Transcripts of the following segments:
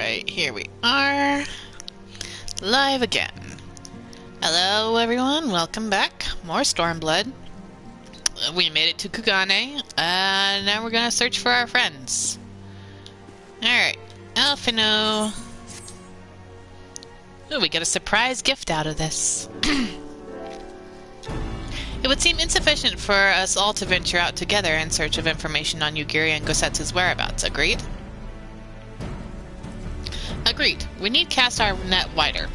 Alright, here we are. Live again. Hello everyone, welcome back. More Stormblood. We made it to Kugane, and now we're gonna search for our friends. Alright, Alphino. Ooh, we get a surprise gift out of this. It would seem insufficient for us all to venture out together in search of information on Yugiri and Gosetsu's whereabouts. Agreed? Agreed. We need cast our net wider.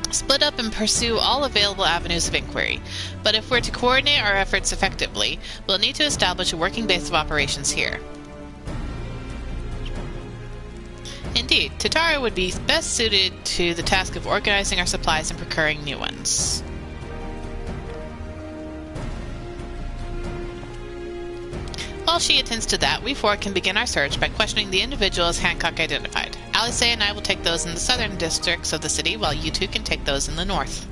Split up and pursue all available avenues of inquiry. But if we're to coordinate our efforts effectively, we'll need to establish a working base of operations here. Indeed, Tatara would be best suited to the task of organizing our supplies and procuring new ones. While she attends to that, we four can begin our search by questioning the individuals Hancock identified. Alice and I will take those in the southern districts of the city, while you two can take those in the north.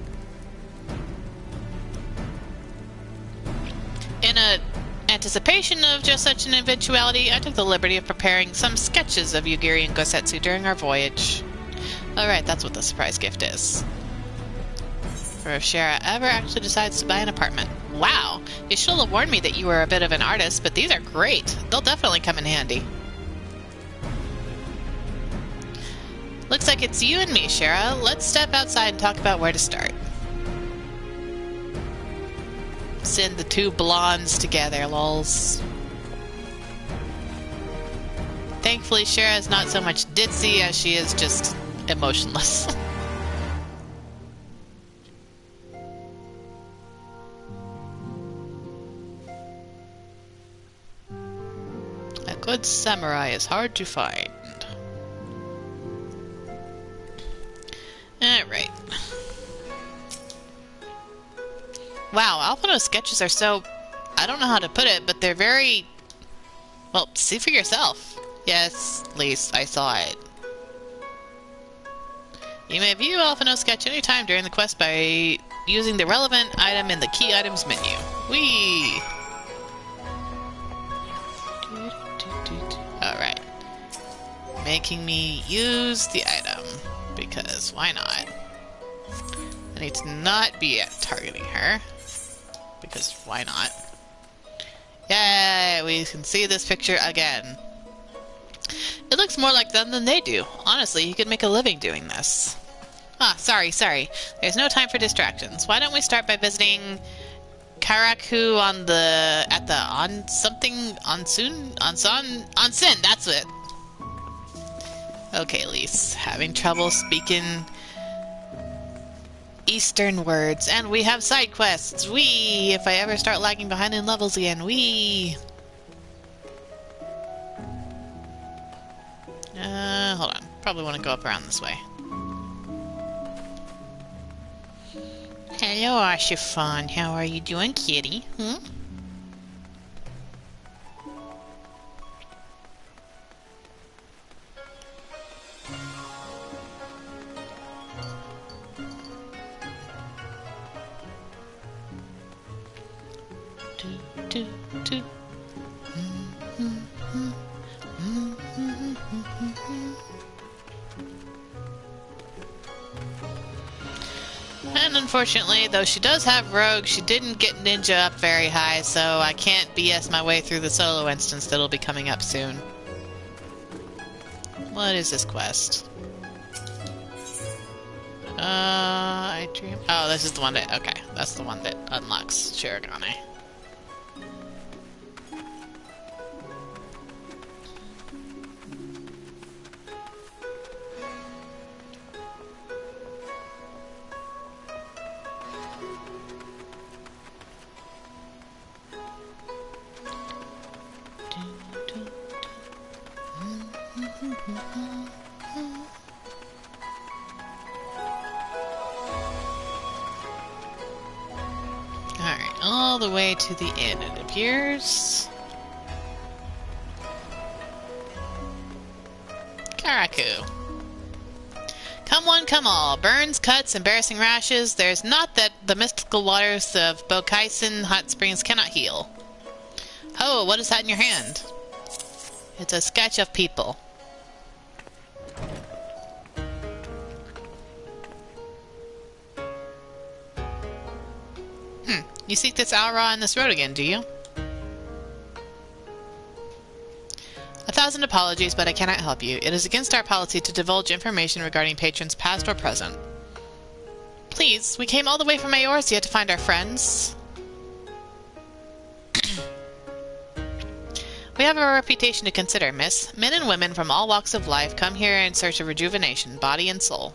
In anticipation of just such an eventuality, I took the liberty of preparing some sketches of Yugiri and Gosetsu during our voyage. Alright, that's what the surprise gift is. For if Shara ever actually decides to buy an apartment. Wow, you should have warned me that you were a bit of an artist, but these are great. They'll definitely come in handy. Looks like it's you and me, Shara. Let's step outside and talk about where to start. Send the two blondes together, lols. Thankfully, Shara is not so much ditzy as she is just emotionless. A good samurai is hard to find. Alright. Wow, Alphino's sketches are so... I don't know how to put it, but they're very... Well, see for yourself. Yes, Lise, I saw it. You may view Alphino's sketch anytime during the quest by using the relevant item in the key items menu. Whee! Alright. Making me use the item. Because why not? I need to not be targeting her. Because why not? Yay! We can see this picture again. It looks more like them than they do. Honestly, you could make a living doing this. Ah, sorry. There's no time for distractions. Why don't we start by visiting Karaku on Sin, that's it. Okay, Lise. Having trouble speaking Eastern words. And we have side quests. Whee! If I ever start lagging behind in levels again. Whee! Hold on. Probably want to go up around this way. Hello, Ashifan. How are you doing, kitty? And unfortunately, though she does have Rogue, she didn't get Ninja up very high, so I can't BS my way through the solo instance that'll be coming up soon. What is this quest? I dream... Oh, this is the one that... Okay, that's the one that unlocks Shirogane. Alright, all the way to the end, it appears. Karaku. Come one, come all. Burns, cuts, embarrassing rashes. There's not that the mystical waters of Bokaisen hot springs cannot heal. Oh, what is that in your hand? It's a sketch of people. You seek this Aura and this road again, do you? 1,000 apologies, but I cannot help you. It is against our policy to divulge information regarding patrons past or present. Please, we came all the way from Eorzea to find our friends. We have a reputation to consider, miss. Men and women from all walks of life come here in search of rejuvenation, body and soul.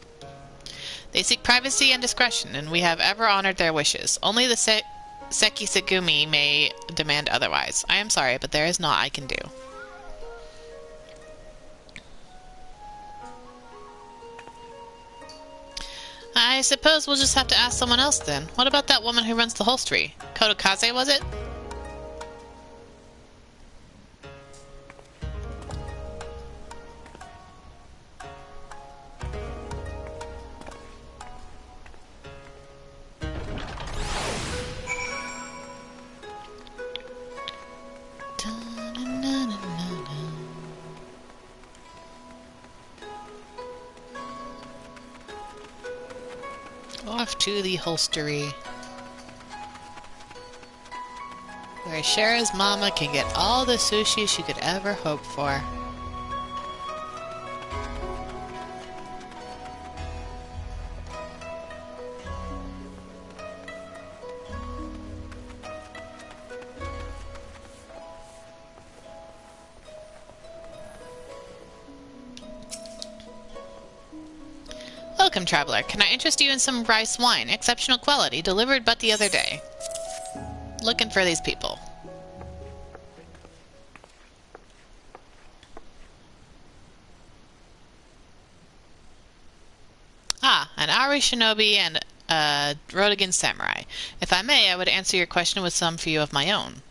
They seek privacy and discretion, and we have ever honored their wishes. Only the Seki Segumi may demand otherwise. I am sorry, but there is naught I can do. I suppose we'll just have to ask someone else then. What about that woman who runs the holstery? Kotokaze, was it? Off to the holstery, where Shara's mama can get all the sushi she could ever hope for. Welcome, traveler. Can I interest you in some rice wine? Exceptional quality, delivered but the other day. Looking for these people. Ah, an Auri shinobi and a Rodigan samurai. If I may, I would answer your question with some few of my own.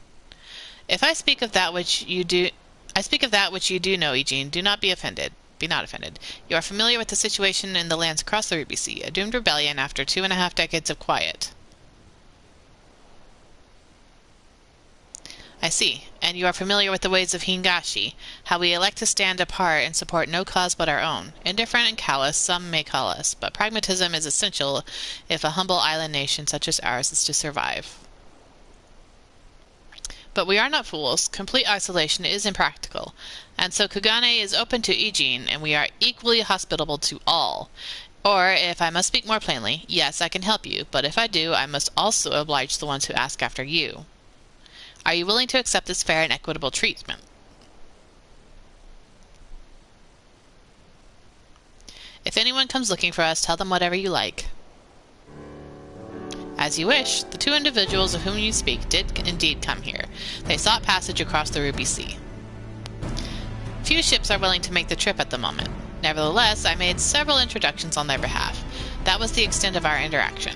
If I speak of that which you do, I speak of that which you do know, Eugene. Do not be offended. Be not offended. You are familiar with the situation in the lands across the Ruby Sea, a doomed rebellion after 2.5 decades of quiet. I see. And you are familiar with the ways of Hingashi, how we elect to stand apart and support no cause but our own. Indifferent and callous, some may call us, but pragmatism is essential if a humble island nation such as ours is to survive. But we are not fools. Complete isolation is impractical, and so Kugane is open to Eugene, and we are equally hospitable to all. Or, if I must speak more plainly, yes, I can help you, but if I do, I must also oblige the ones who ask after you. Are you willing to accept this fair and equitable treatment? If anyone comes looking for us, tell them whatever you like. As you wish. The 2 individuals of whom you speak did indeed come here. They sought passage across the Ruby Sea. Few ships are willing to make the trip at the moment. Nevertheless, I made several introductions on their behalf. That was the extent of our interaction.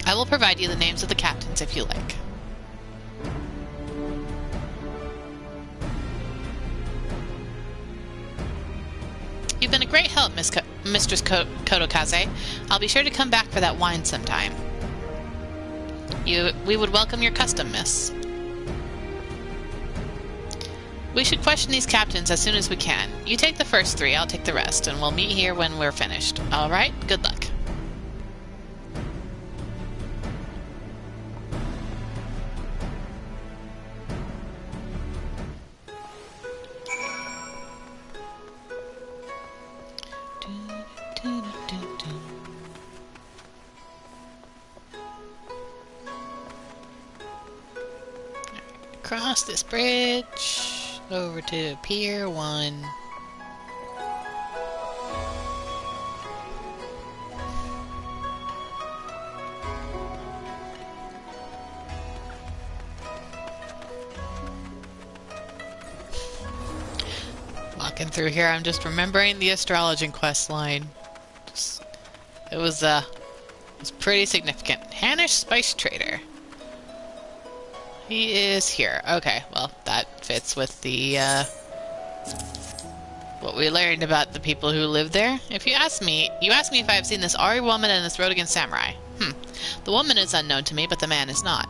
I will provide you the names of the captains if you like. You've been a great help, Mistress Kotokaze. I'll be sure to come back for that wine sometime. We would welcome your custom, miss. We should question these captains as soon as we can. You take the first 3, I'll take the rest, and we'll meet here when we're finished. All right? Good luck. Cross this bridge over to Pier 1. Walking through here, I'm just remembering the astrology quest line. It was pretty significant. Hanish Spice Trader. He is here. Okay, well, that fits with the, what we learned about the people who live there. If you ask me if I have seen this Auri woman and this Rodigan samurai. The woman is unknown to me, but the man is not.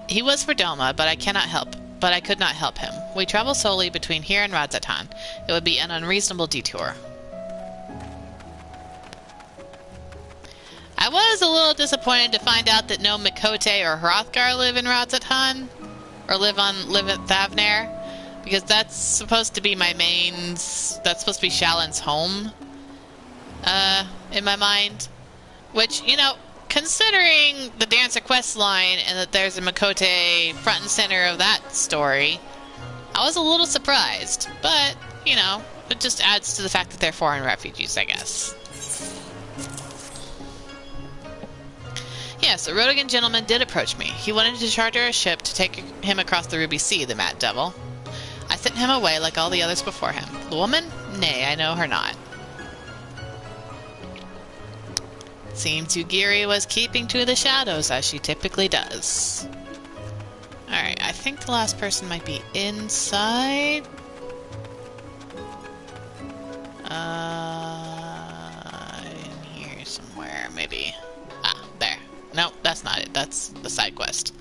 He was for Doma, but I could not help him. We travel solely between here and Radzatan. It would be an unreasonable detour. I I was a little disappointed to find out that no Mikote or Hrothgar live in Radz-at-Han, or live at Thavnair, because that's supposed to be my that's supposed to be Shallan's home, in my mind. Which, you know, considering the Dancer quest line and that there's a Mikote front and center of that story, I was a little surprised, but, you know, it just adds to the fact that they're foreign refugees, I guess. Yes, a Rhodogan gentleman did approach me. He wanted to charter a ship to take him across the Ruby Sea, the mad devil. I sent him away like all the others before him. The woman? Nay, I know her not. Seems Yugiri was keeping to the shadows, as she typically does. Alright, I think the last person might be inside. In here somewhere, maybe. Ah, there. No, that's not it. That's the side quest.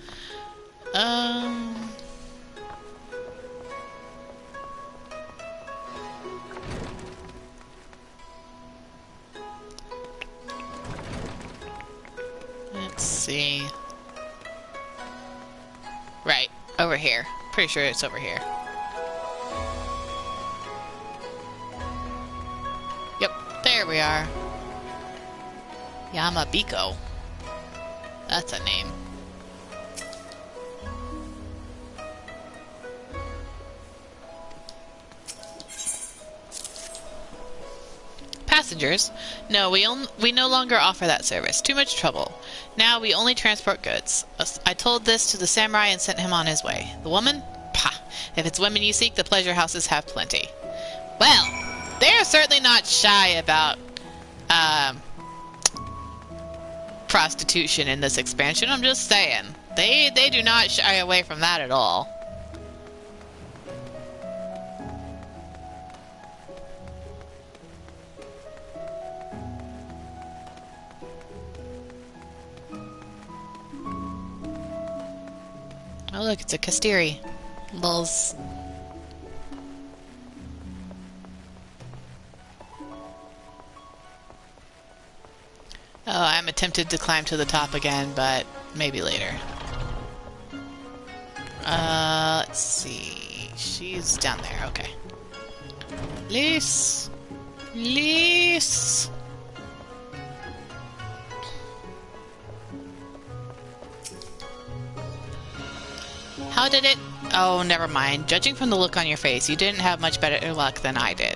Let's see. Right, over here. Pretty sure it's over here. Yep, there we are. Yamabiko. That's a name. Passengers? No, we no longer offer that service. Too much trouble. Now we only transport goods. I told this to the samurai and sent him on his way. The woman? Pah! If it's women you seek, the pleasure houses have plenty. Well, they're certainly not shy about prostitution in this expansion. I'm just saying. They do not shy away from that at all. Oh look, it's a Kastiri. Lulz. Oh, I'm tempted to climb to the top again, but maybe later. Let's see. She's down there, okay. Lys! Lys! How did it? Oh, never mind. Judging from the look on your face, you didn't have much better luck than I did.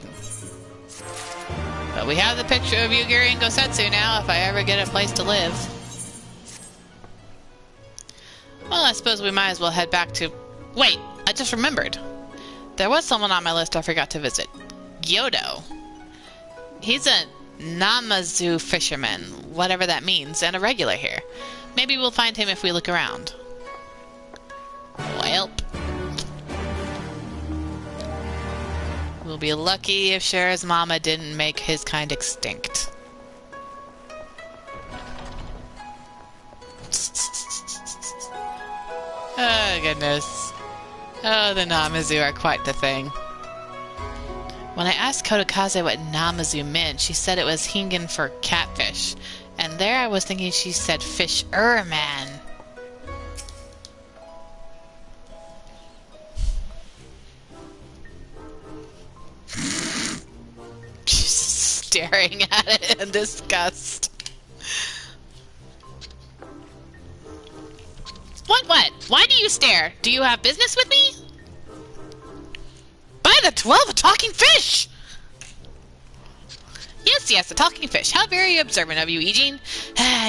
But we have the picture of Yugiri and Gosetsu now, if I ever get a place to live. Well, I suppose we might as well head back to... Wait, I just remembered. There was someone on my list I forgot to visit. Gyodo. He's a Namazu fisherman, whatever that means, and a regular here. Maybe we'll find him if we look around. Welp. We'll be lucky if Shara's mama didn't make his kind extinct. Oh, goodness. Oh, the Namazu are quite the thing. When I asked Kotokaze what Namazu meant, she said it was Hingan for catfish. And there I was thinking she said fish-man. Staring at it in disgust. What? Why do you stare? Do you have business with me? By the 12, a talking fish! Yes, a talking fish. How very observant of you, Eugene.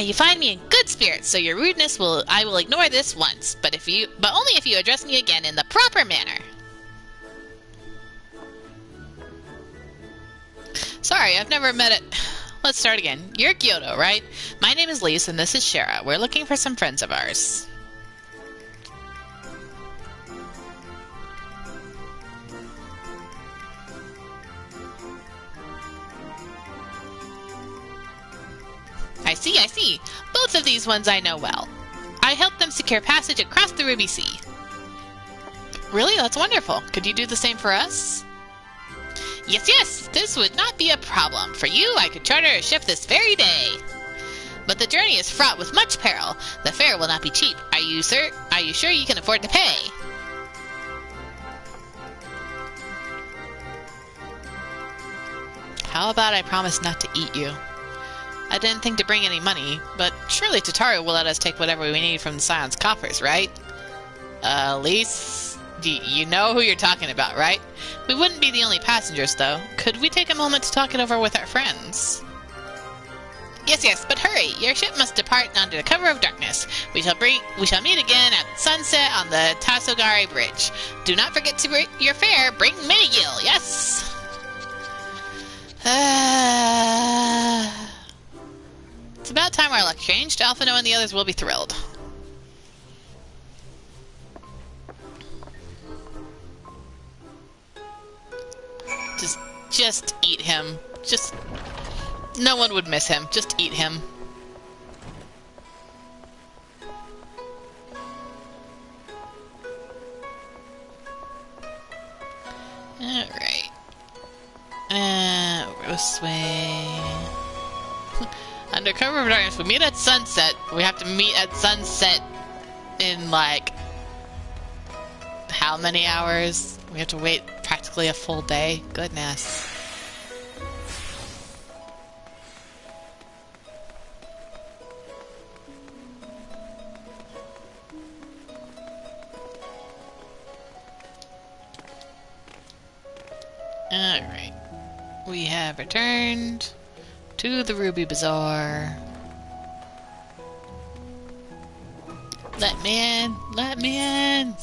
You find me in good spirits, so your rudeness I will ignore this once, but only if you address me again in the proper manner. Sorry, I've never met it. Let's start again. You're Gyodo, right? My name is Lys, and this is Shara. We're looking for some friends of ours. I see. Both of these ones I know well. I helped them secure passage across the Ruby Sea. Really? That's wonderful. Could you do the same for us? Yes, this would not be a problem. For you, I could charter a ship this very day. But the journey is fraught with much peril. The fare will not be cheap. Are you sure you can afford to pay? How about I promise not to eat you? I didn't think to bring any money, but surely Tataru will let us take whatever we need from the Scion's coffers, right? Elise, you know who you're talking about, right? We wouldn't be the only passengers, though. Could we take a moment to talk it over with our friends? Yes, but hurry! Your ship must depart under the cover of darkness. We shall meet again at sunset on the Tasogari Bridge. Do not forget to bring your fare. Bring Minigil, yes! It's about time our luck changed. Alphino and the others will be thrilled. Just eat him. No one would miss him. Just eat him. Alright. Over this way. Under cover of darkness, we meet at sunset. We have to meet at sunset in, like, how many hours? We have to wait practically a full day. Goodness. Alright. We have returned to the Ruby Bazaar. Let me in! Let me in!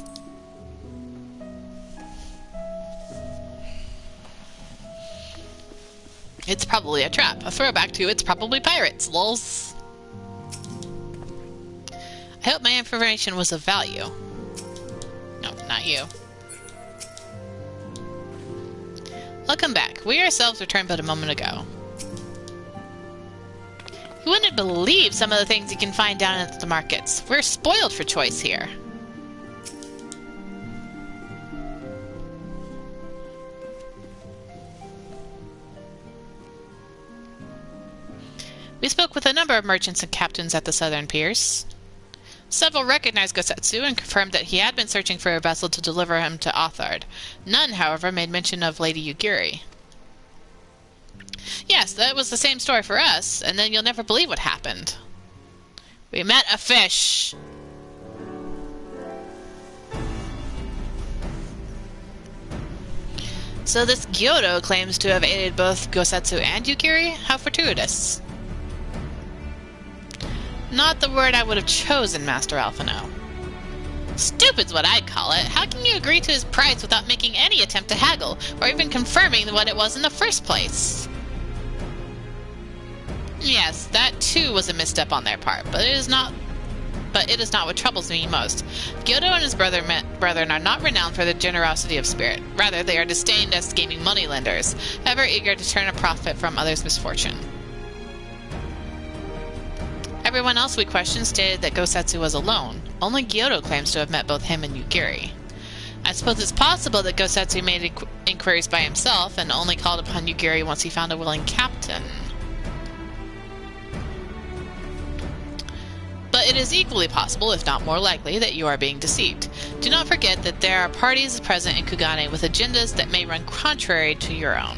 It's probably a trap. A throwback to it's probably pirates, lols. I hope my information was of value. No, not you. Welcome back. We ourselves returned but a moment ago. You wouldn't believe some of the things you can find down at the markets. We're spoiled for choice here. We spoke with a number of merchants and captains at the southern piers. Several recognized Gosetsu and confirmed that he had been searching for a vessel to deliver him to Othard. None, however, made mention of Lady Yugiri. Yes, that was the same story for us, and then you'll never believe what happened. We met a fish! So this Gyoto claims to have aided both Gosetsu and Yugiri? How fortuitous. Not the word I would have chosen, Master Alphino. Stupid's what I'd call it. How can you agree to his price without making any attempt to haggle, or even confirming what it was in the first place? Yes, that too was a misstep on their part, but it is not what troubles me most. Gyoto and his brethren are not renowned for their generosity of spirit. Rather, they are disdained as scheming moneylenders, ever eager to turn a profit from others' misfortune. Everyone else we questioned stated that Gosetsu was alone. Only Gyoto claims to have met both him and Yugiri. I suppose it's possible that Gosetsu made inquiries by himself and only called upon Yugiri once he found a willing captain. But it is equally possible, if not more likely, that you are being deceived. Do not forget that there are parties present in Kugane with agendas that may run contrary to your own.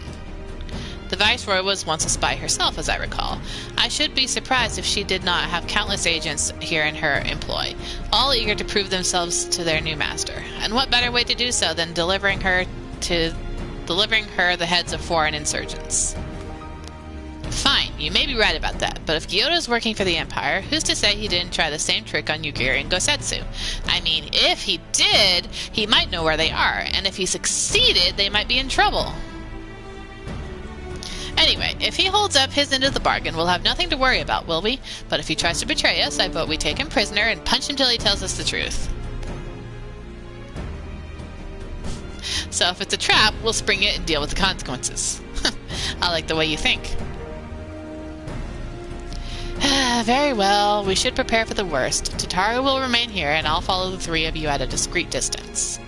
The Viceroy was once a spy herself, as I recall. I should be surprised if she did not have countless agents here in her employ, all eager to prove themselves to their new master. And what better way to do so than delivering her the heads of foreign insurgents? Fine, you may be right about that, but if Gyoto's working for the Empire, who's to say he didn't try the same trick on Yugiri and Gosetsu? I mean, if he did, he might know where they are, and if he succeeded, they might be in trouble. Anyway, if he holds up his end of the bargain, we'll have nothing to worry about, will we? But if he tries to betray us, I vote we take him prisoner and punch him till he tells us the truth. So if it's a trap, we'll spring it and deal with the consequences. I like the way you think. Very well, we should prepare for the worst. Tataru will remain here, and I'll follow the three of you at a discreet distance.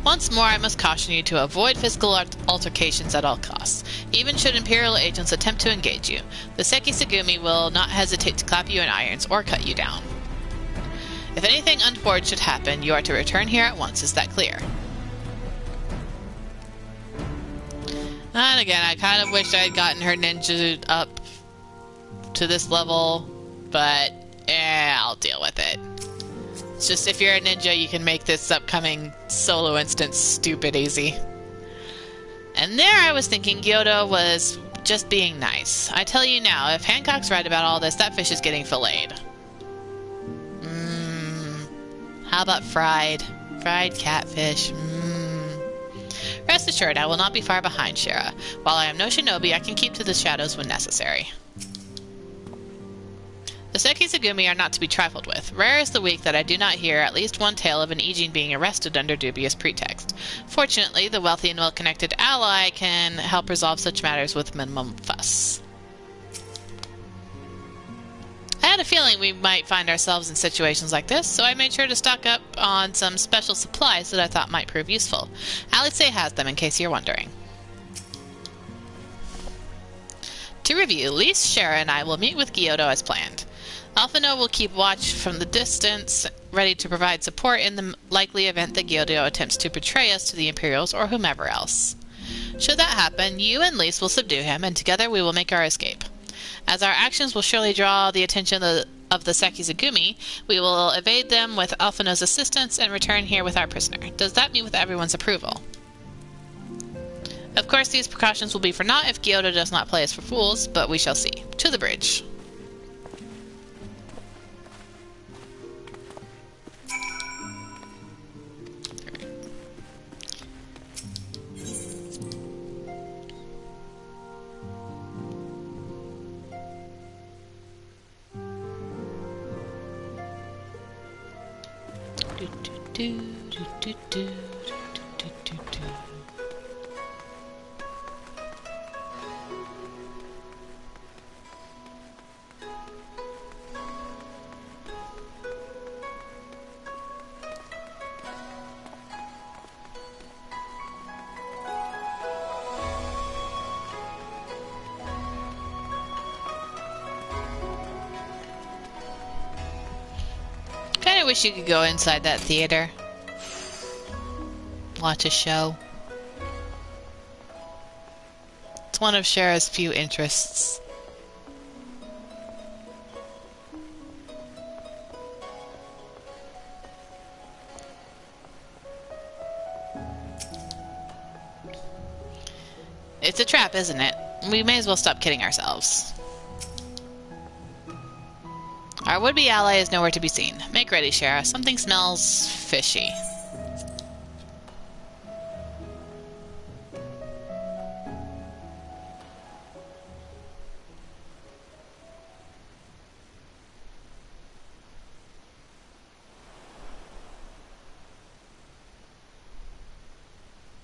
Once more, I must caution you to avoid physical altercations at all costs, even should Imperial agents attempt to engage you. The Seki Tsugumi will not hesitate to clap you in irons or cut you down. If anything untoward should happen, you are to return here at once. Is that clear? And again, I kind of wish I had gotten her ninja up to this level, but I'll deal with it. It's just if you're a ninja, you can make this upcoming solo instance stupid easy. And there I was thinking Gyoto was just being nice. I tell you now, if Hancock's right about all this, that fish is getting filleted. How about fried? Fried catfish. Rest assured, I will not be far behind, Shira. While I am no shinobi, I can keep to the shadows when necessary. The Seki Tsugumi are not to be trifled with. Rare is the week that I do not hear at least one tale of an Ijin being arrested under dubious pretext. Fortunately, the wealthy and well-connected ally can help resolve such matters with minimum fuss. I had a feeling we might find ourselves in situations like this, so I made sure to stock up on some special supplies that I thought might prove useful. Alice has them, in case you're wondering. To review, Lise, Shara, and I will meet with Gyoto as planned. Alphino will keep watch from the distance, ready to provide support in the likely event that Gyoto attempts to betray us to the Imperials or whomever else. Should that happen, you and Lise will subdue him, and together we will make our escape. As our actions will surely draw the attention of the Seki Tsugumi, we will evade them with Alphino's assistance and return here with our prisoner. Does that meet with everyone's approval? Of course, these precautions will be for naught if Gyoto does not play us for fools, but we shall see. To the bridge. I wish you could go inside that theater. Watch a show. It's one of Shara's few interests. It's a trap, isn't it? We may as well stop kidding ourselves. Our would-be ally is nowhere to be seen. Make ready, Shara. Something smells fishy.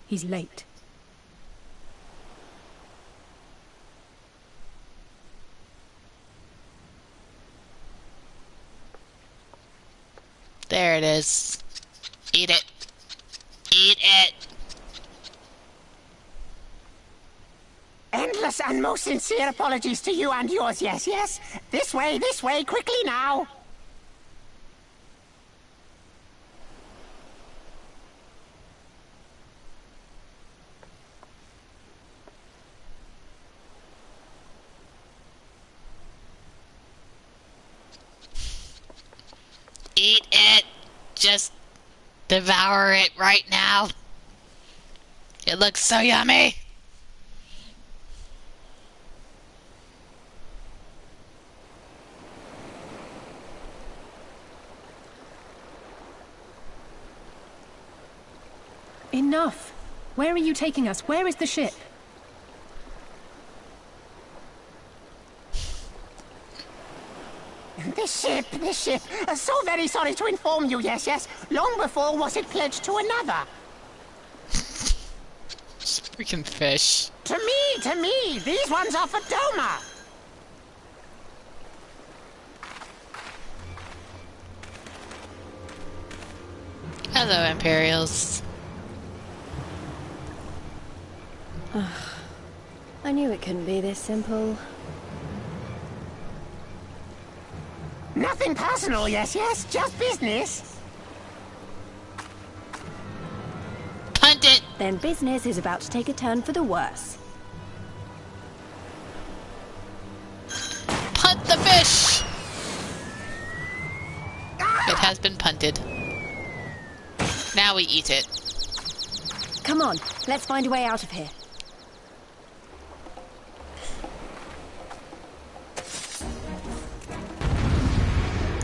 He's late. There it is. Eat it. Eat it. Endless and most sincere apologies to you and yours, yes, yes. This way, quickly now. Eat it. Just devour it right now. It looks so yummy. Enough! Where are you taking us? Where is the ship? This ship. So very sorry to inform you, yes, yes. Long before was it pledged to another. Just freaking fish. To me. These ones are for Doma. Hello, Imperials. I knew it couldn't be this simple. Nothing personal, yes, yes, just business. Punt it! Then business is about to take a turn for the worse. Punt the fish! It has been punted. Now we eat it. Come on, let's find a way out of here.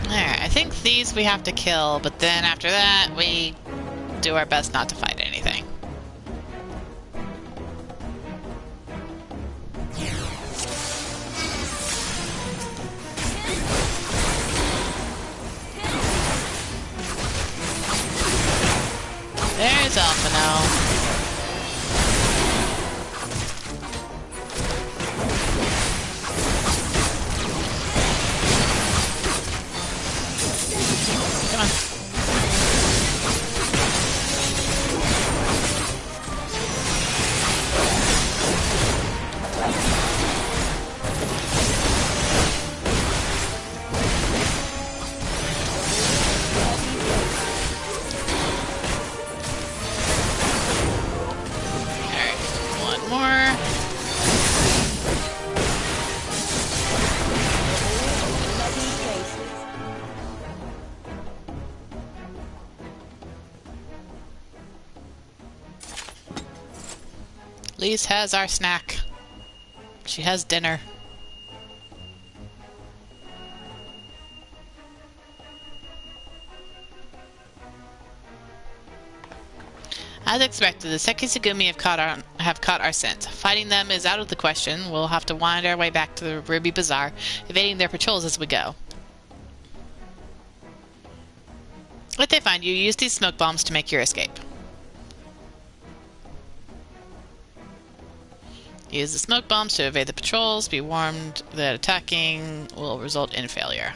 Alright, I think these we have to kill, but then after that, we do our best not to fight anything. There's Alphino. Come on. Alright, one more. Lise has our snack. She has dinner. As expected, the Sekisugumi have caught our scent. Fighting them is out of the question. We'll have to wind our way back to the Ruby Bazaar, evading their patrols as we go. If they find you, use these smoke bombs to make your escape. Use the smoke bombs to evade the patrols. Be warned that attacking will result in failure.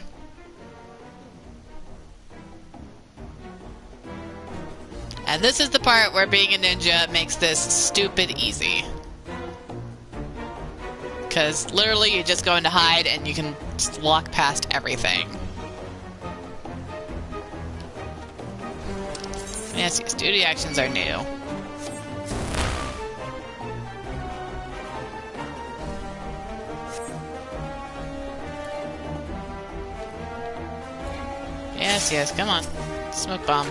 And this is the part where being a ninja makes this stupid easy. Because literally you just go into hide and you can just walk past everything. Yes, yes, duty actions are new. Yes, yes, come on. Smoke bomb.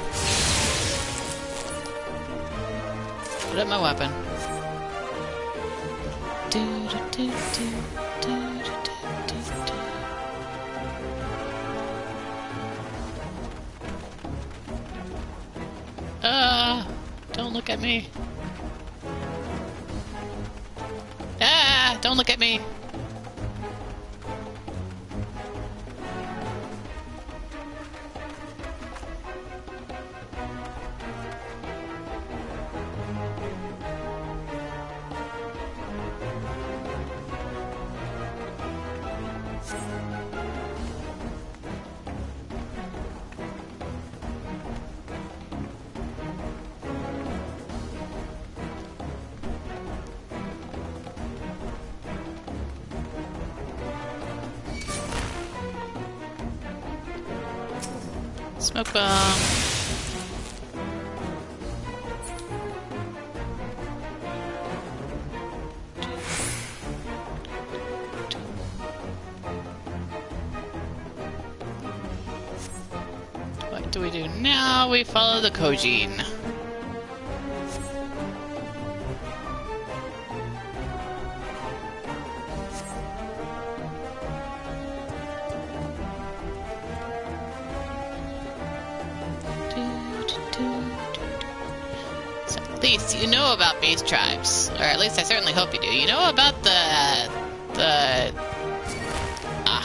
Put up my weapon. Don't look at me. Ah, don't look at me. Smoke bomb. What do we do now? We follow the Kojin. Least you know about beast tribes, or at least I certainly hope you do. You know about the pop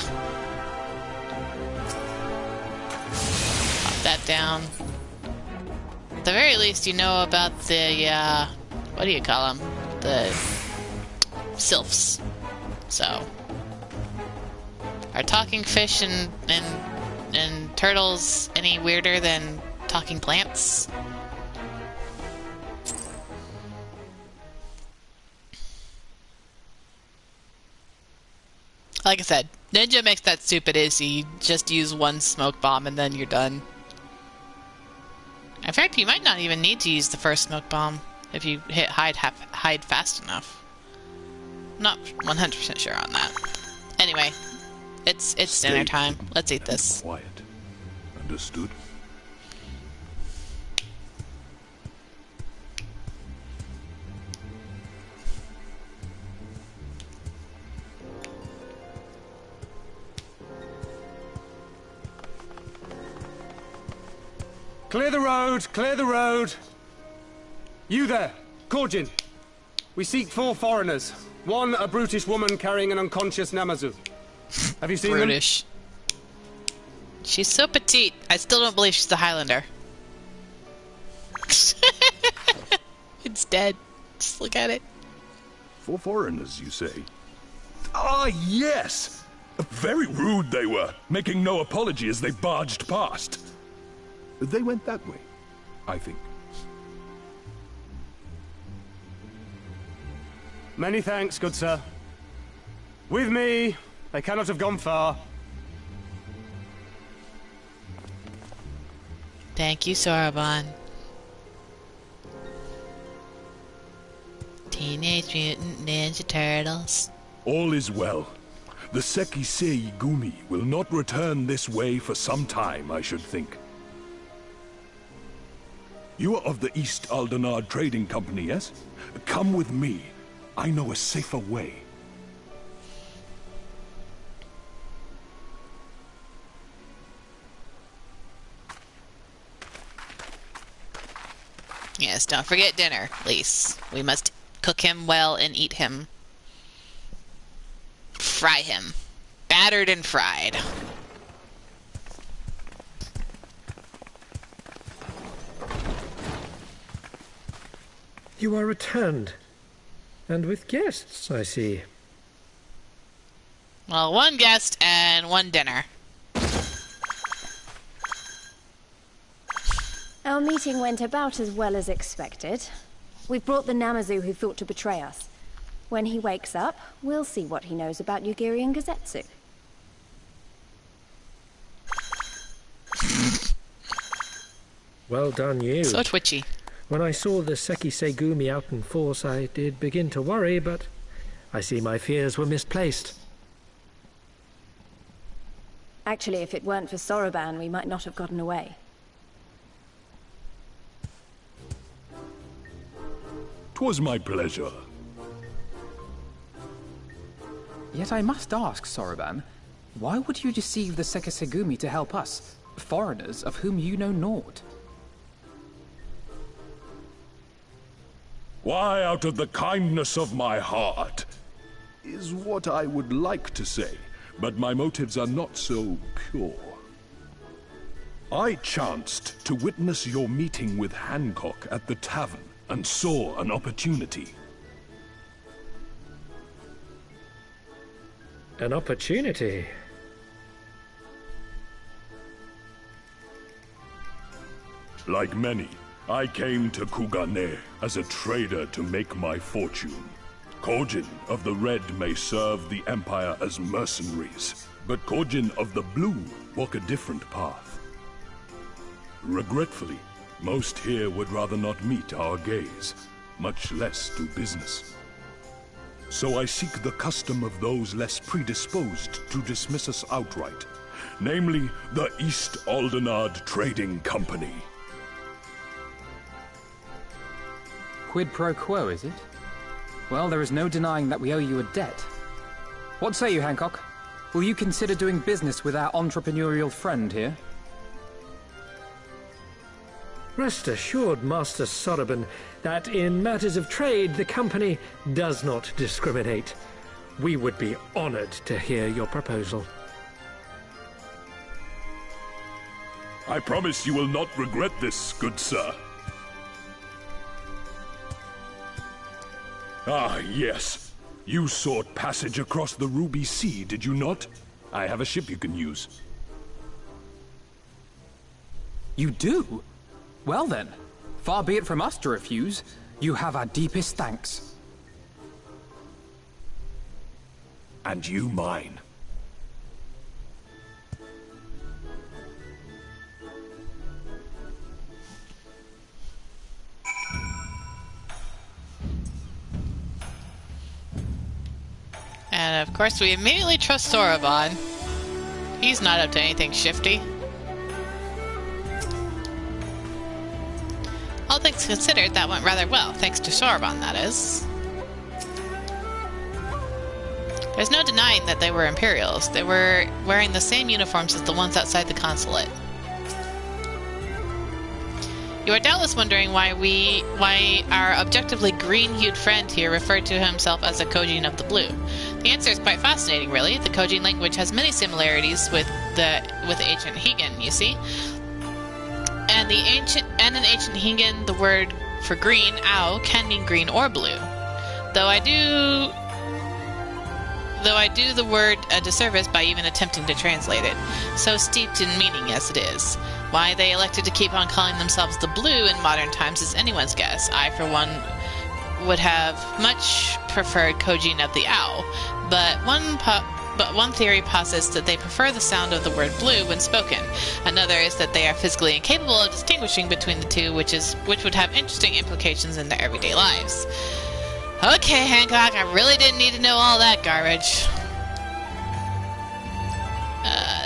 that down. At the very least, you know about the what do you call them? The sylphs. So, are talking fish and turtles any weirder than talking plants? Like I said, Ninja makes that stupid easy. You just use one smoke bomb and then you're done. In fact, you might not even need to use the first smoke bomb if you hit hide fast enough. I'm not 100% sure on that. Anyway, it's dinner time. Let's eat this. Quiet. Understood? Clear the road! Clear the road! You there, Kugane. We seek 4 foreigners. 1, a brutish woman carrying an unconscious Namazu. Have you seen Brutish. She's so petite. I still don't believe she's a Highlander. It's dead. Just look at it. 4 foreigners, you say? Ah, yes! Very rude they were, making no apology as they barged past. They went that way, I think. Many thanks, good sir. With me, they cannot have gone far. Thank you, Soroban. Teenage Mutant Ninja Turtles. All is well. The Sekisei Gumi will not return this way for some time, I should think. You are of the East Aldenard Trading Company, yes? Come with me. I know a safer way. Yes, don't forget dinner, Lise. We must cook him well and eat him. Fry him. Battered and fried. You are returned. And with guests, I see. Well, 1 guest and 1 dinner. Our meeting went about as well as expected. We've brought the Namazu who thought to betray us. When he wakes up, we'll see what he knows about Yugiri and Gosetsu. Well done, you. So twitchy. When I saw the Sekisei Gumi out in force, I did begin to worry, but I see my fears were misplaced. Actually, if it weren't for Soroban, we might not have gotten away. 'Twas my pleasure. Yet I must ask, Soroban, why would you deceive the Sekisei Gumi to help us, foreigners of whom you know naught? Why, out of the kindness of my heart, is what I would like to say, but my motives are not so pure. I chanced to witness your meeting with Hancock at the tavern and saw an opportunity. An opportunity? Like many, I came to Kugane as a trader to make my fortune. Kogin of the Red may serve the Empire as mercenaries, but Kogin of the Blue walk a different path. Regretfully, most here would rather not meet our gaze, much less do business. So I seek the custom of those less predisposed to dismiss us outright, namely the East Aldenard Trading Company. Quid pro quo, is it? Well, there is no denying that we owe you a debt. What say you, Hancock? Will you consider doing business with our entrepreneurial friend here? Rest assured, Master Soroban, that in matters of trade, the company does not discriminate. We would be honored to hear your proposal. I promise you will not regret this, good sir. Ah, yes. You sought passage across the Ruby Sea, did you not? I have a ship you can use. You do? Well then, far be it from us to refuse. You have our deepest thanks. And you mine. And of course we immediately trust Soroban. He's not up to anything shifty. All things considered, that went rather well, thanks to Soroban, that is. There's no denying that they were Imperials. They were wearing the same uniforms as the ones outside the consulate. You are doubtless wondering why our objectively green-hued friend here referred to himself as a Kojin of the Blue. The answer is quite fascinating, really. The Kojin language has many similarities with ancient Higan, you see. And in ancient Higan, the word for green, au, can mean green or blue. Though I do the word a disservice by even attempting to translate it, so steeped in meaning as it is. Why they elected to keep on calling themselves the Blue in modern times is anyone's guess. I, for one, would have much preferred Kojin of the Owl, but one theory posits that they prefer the sound of the word blue when spoken. Another is that they are physically incapable of distinguishing between the two, which would have interesting implications in their everyday lives. Okay, Hancock, I really didn't need to know all that garbage.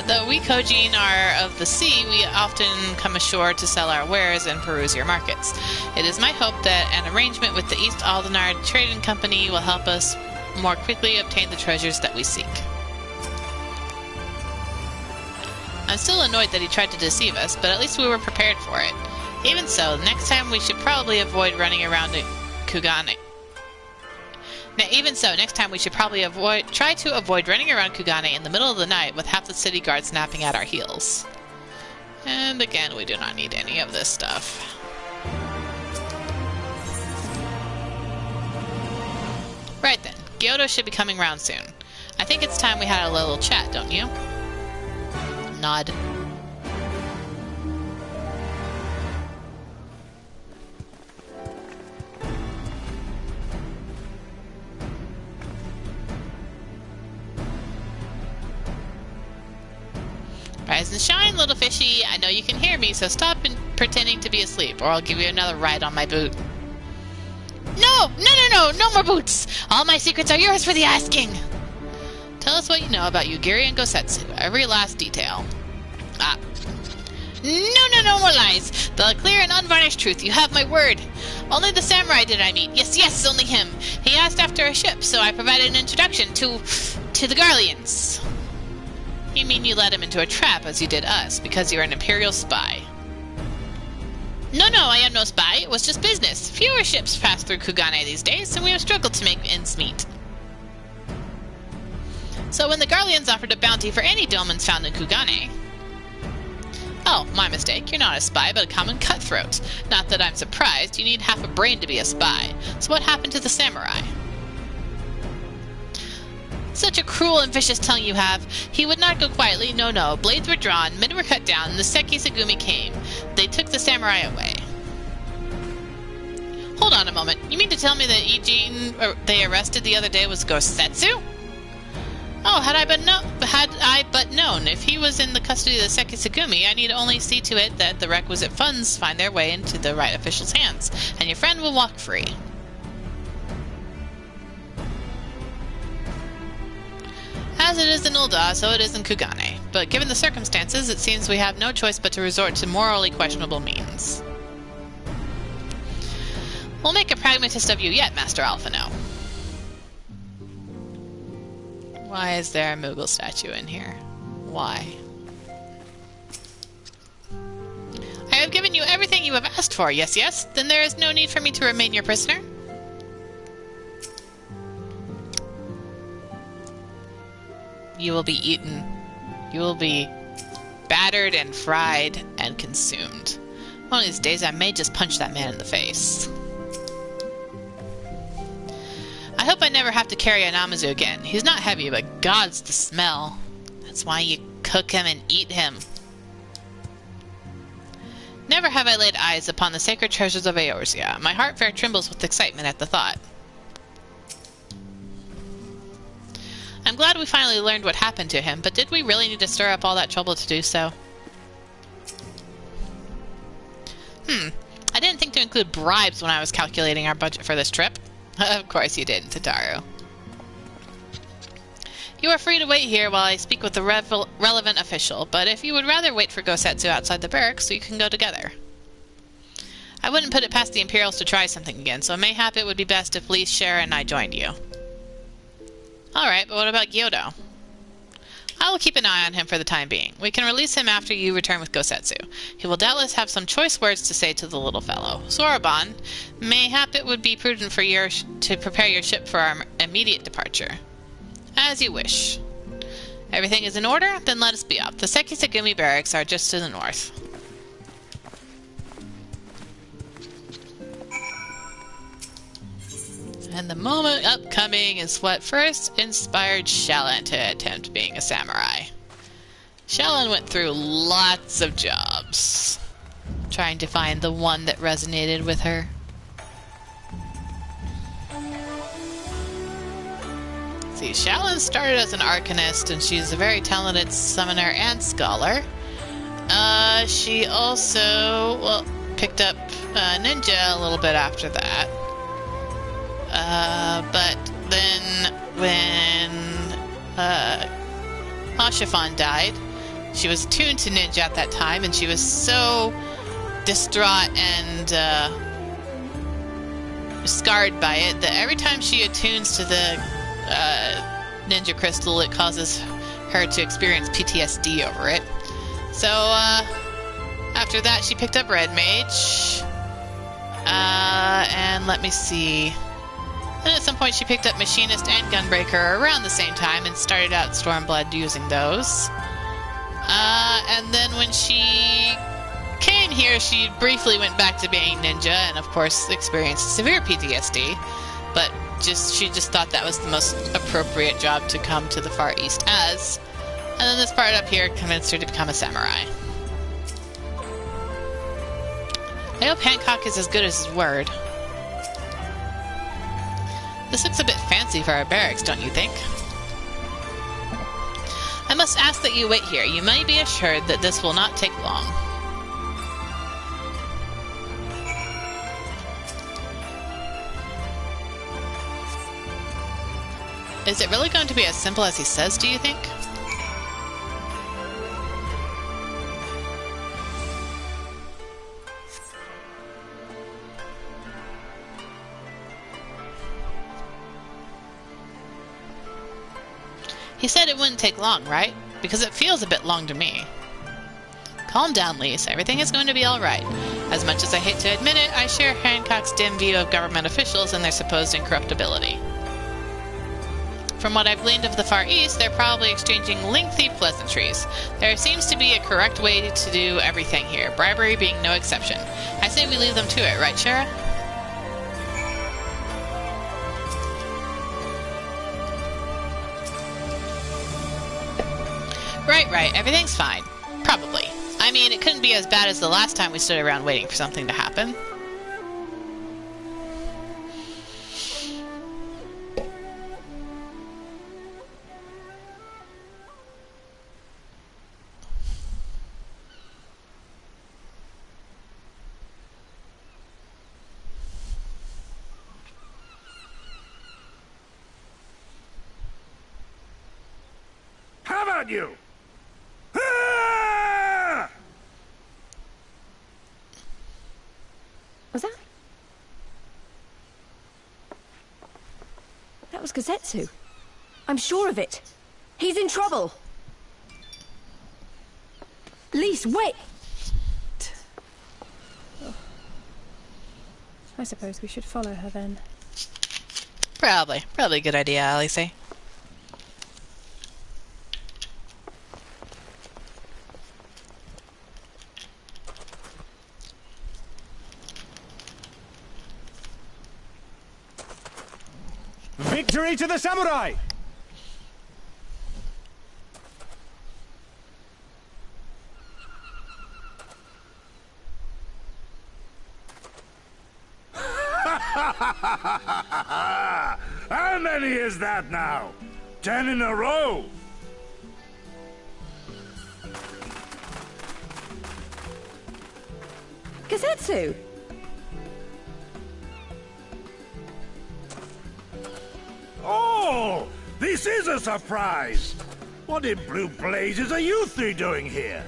Though we Kojin are of the sea, we often come ashore to sell our wares and peruse your markets. It is my hope that an arrangement with the East Aldenard Trading Company will help us more quickly obtain the treasures that we seek. I'm still annoyed that he tried to deceive us, but at least we were prepared for it. Even so, next time we should probably avoid running around Kugane. Try to avoid running around Kugane in the middle of the night with half the city guard snapping at our heels. And again, we do not need any of this stuff. Right then, Gyoto should be coming round soon. I think it's time we had a little chat, don't you? Nod. Rise and shine, little fishy. I know you can hear me, so stop pretending to be asleep, or I'll give you another ride on my boot. No more boots! All my secrets are yours for the asking! Tell us what you know about Yugiri and Gosetsu, every last detail. No more lies! The clear and unvarnished truth, you have my word. Only the samurai did I meet. Yes, only him. He asked after a ship, so I provided an introduction to the Garleans. You mean you led him into a trap as you did us, because you're an Imperial spy? No, I am no spy. It was just business. Fewer ships pass through Kugane these days, and we have struggled to make ends meet. So when the Garleans offered a bounty for any dolmens found in Kugane... Oh, my mistake. You're not a spy, but a common cutthroat. Not that I'm surprised. You need half a brain to be a spy. So what happened to the samurai? Such a cruel and vicious tongue you have. He would not go quietly. No. Blades were drawn, men were cut down, and the Seki Sagumi came. They took the samurai away. Hold on a moment. You mean to tell me that Eugene they arrested the other day was Gosetsu? Oh, had I but known. If he was in the custody of the Seki Sagumi, I need only see to it that the requisite funds find their way into the right official's hands, and your friend will walk free. As it is in Ul'dah, so it is in Kugane. But given the circumstances, it seems we have no choice but to resort to morally questionable means. We'll make a pragmatist of you yet, Master Alphino. Why is there a Moogle statue in here? Why? I have given you everything you have asked for, yes? Then there is no need for me to remain your prisoner? You will be eaten. You will be battered and fried and consumed. One of these days I may just punch that man in the face. I hope I never have to carry a Namazu again. He's not heavy, but God's the smell. That's why you cook him and eat him. Never have I laid eyes upon the sacred treasures of Eorzea. My heart fair trembles with excitement at the thought. I'm glad we finally learned what happened to him, but did we really need to stir up all that trouble to do so? I didn't think to include bribes when I was calculating our budget for this trip. Of course you didn't, Tataru. You are free to wait here while I speak with the relevant official, but if you would rather wait for Gosetsu outside the barracks, we can go together. I wouldn't put it past the Imperials to try something again, so mayhap it would be best if Lee, Shara, and I joined you. Alright, but what about Gyodo? I will keep an eye on him for the time being. We can release him after you return with Gosetsu. He will doubtless have some choice words to say to the little fellow. Soroban, mayhap it would be prudent for to prepare your ship for our immediate departure. As you wish. Everything is in order? Then let us be off. The Sekisagumi barracks are just to the north. And the moment upcoming is what first inspired Shallan to attempt being a samurai. Shallan went through lots of jobs, trying to find the one that resonated with her. See, Shallan started as an arcanist, and she's a very talented summoner and scholar. She also, picked up ninja a little bit after that. But then when Ashifan died, she was attuned to ninja at that time, and she was so distraught and scarred by it that every time she attunes to the ninja crystal, it causes her to experience PTSD over it. So after that, she picked up Red Mage, and let me see. Then at some point she picked up Machinist and Gunbreaker around the same time and started out Stormblood using those. And then when she came here, she briefly went back to being ninja and of course experienced severe PTSD. But she just thought that was the most appropriate job to come to the Far East as. And then this part up here convinced her to become a samurai. I hope Hancock is as good as his word. This looks a bit fancy for our barracks, don't you think? I must ask that you wait here. You may be assured that this will not take long. Is it really going to be as simple as he says, do you think? He said it wouldn't take long, right? Because it feels a bit long to me. Calm down, Lise. Everything is going to be alright. As much as I hate to admit it, I share Hancock's dim view of government officials and their supposed incorruptibility. From what I've gleaned of the Far East, they're probably exchanging lengthy pleasantries. There seems to be a correct way to do everything here, bribery being no exception. I say we leave them to it, right, Shara? Right. Everything's fine. Probably. I mean, it couldn't be as bad as the last time we stood around waiting for something to happen. How about you? Was that? That was Gosetsu. I'm sure of it. He's in trouble. Lise, wait! I suppose we should follow her then. Probably a good idea, Alice. Victory to the samurai! How many is that now? 10 in a row? Gosetsu! Oh! The This is a surprise! What in blue blazes are you three doing here?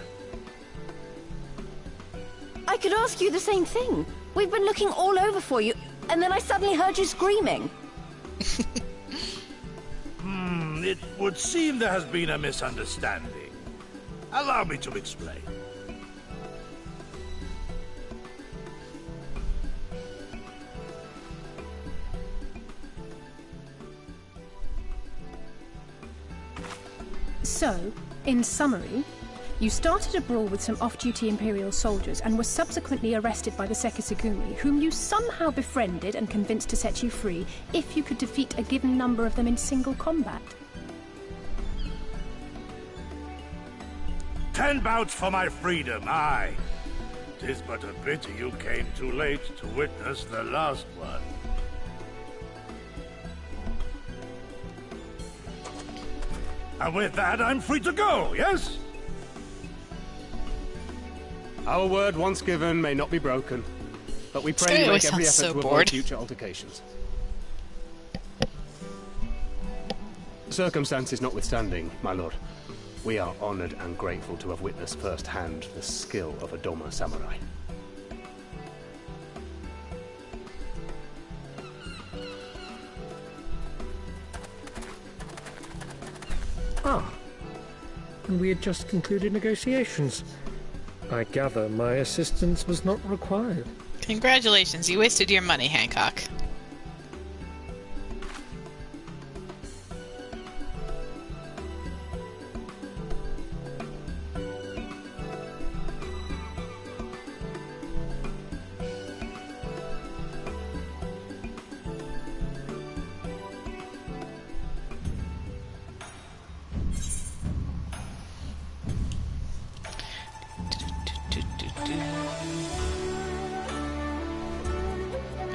I could ask you the same thing. We've been looking all over for you, and then I suddenly heard you screaming. It would seem there has been a misunderstanding. Allow me to explain. So, in summary, you started a brawl with some off-duty Imperial soldiers and were subsequently arrested by the Sekisagumi, whom you somehow befriended and convinced to set you free if you could defeat a given number of them in single combat. 10 bouts for my freedom, aye. 'Tis but a pity you came too late to witness the last one. And with that, I'm free to go, yes? Our word once given may not be broken, but we pray you make every effort to avoid future altercations. Circumstances notwithstanding, my lord, we are honored and grateful to have witnessed firsthand the skill of a Doma samurai. Ah, and we had just concluded negotiations. I gather my assistance was not required. Congratulations, you wasted your money, Hancock.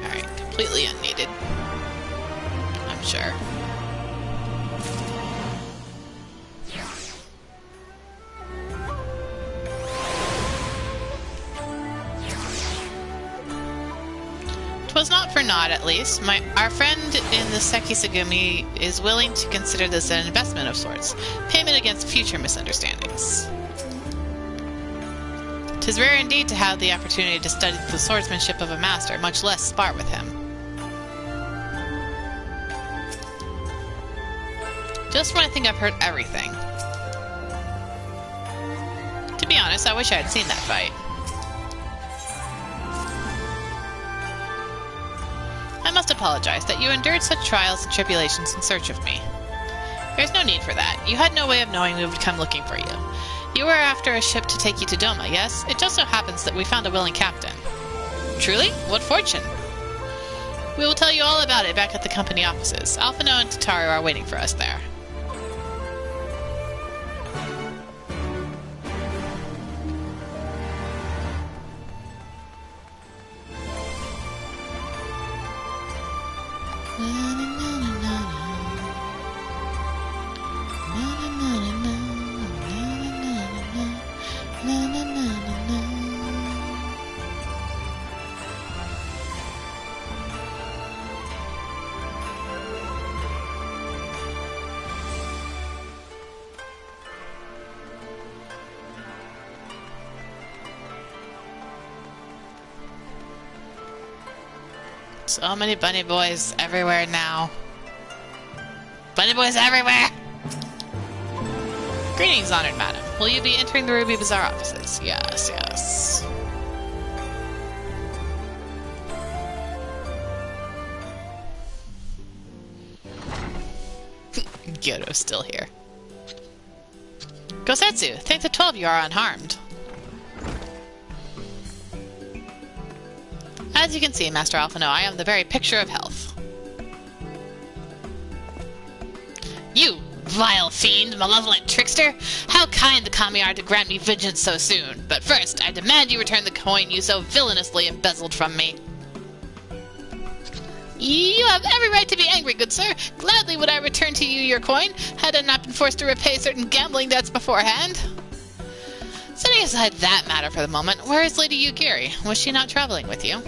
Alright, completely unneeded. I'm sure. Twas not for naught, at least. Our friend in the Sekisagumi is willing to consider this an investment of sorts, payment against future misunderstandings. 'Tis rare indeed to have the opportunity to study the swordsmanship of a master, much less spar with him. Just when I think I've heard everything. To be honest, I wish I had seen that fight. I must apologize that you endured such trials and tribulations in search of me. There's no need for that. You had no way of knowing we would come looking for you. You were after a ship to take you to Doma, yes? It just so happens that we found a willing captain. Truly? What fortune? We will tell you all about it back at the company offices. Alphino and Tataru are waiting for us there. So many bunny boys everywhere now. Bunny boys everywhere! Greetings, honored madam. Will you be entering the Ruby Bazaar offices? Yes, yes. Gyoto's still here. Gosetsu, thank the 12 you are unharmed. As you can see, Master Alphino, I am the very picture of health. You vile fiend, malevolent trickster! How kind the kami are to grant me vengeance so soon! But first, I demand you return the coin you so villainously embezzled from me. You have every right to be angry, good sir. Gladly would I return to you your coin, had I not been forced to repay certain gambling debts beforehand. Setting aside that matter for the moment, where is Lady Yugiri? Was she not traveling with you?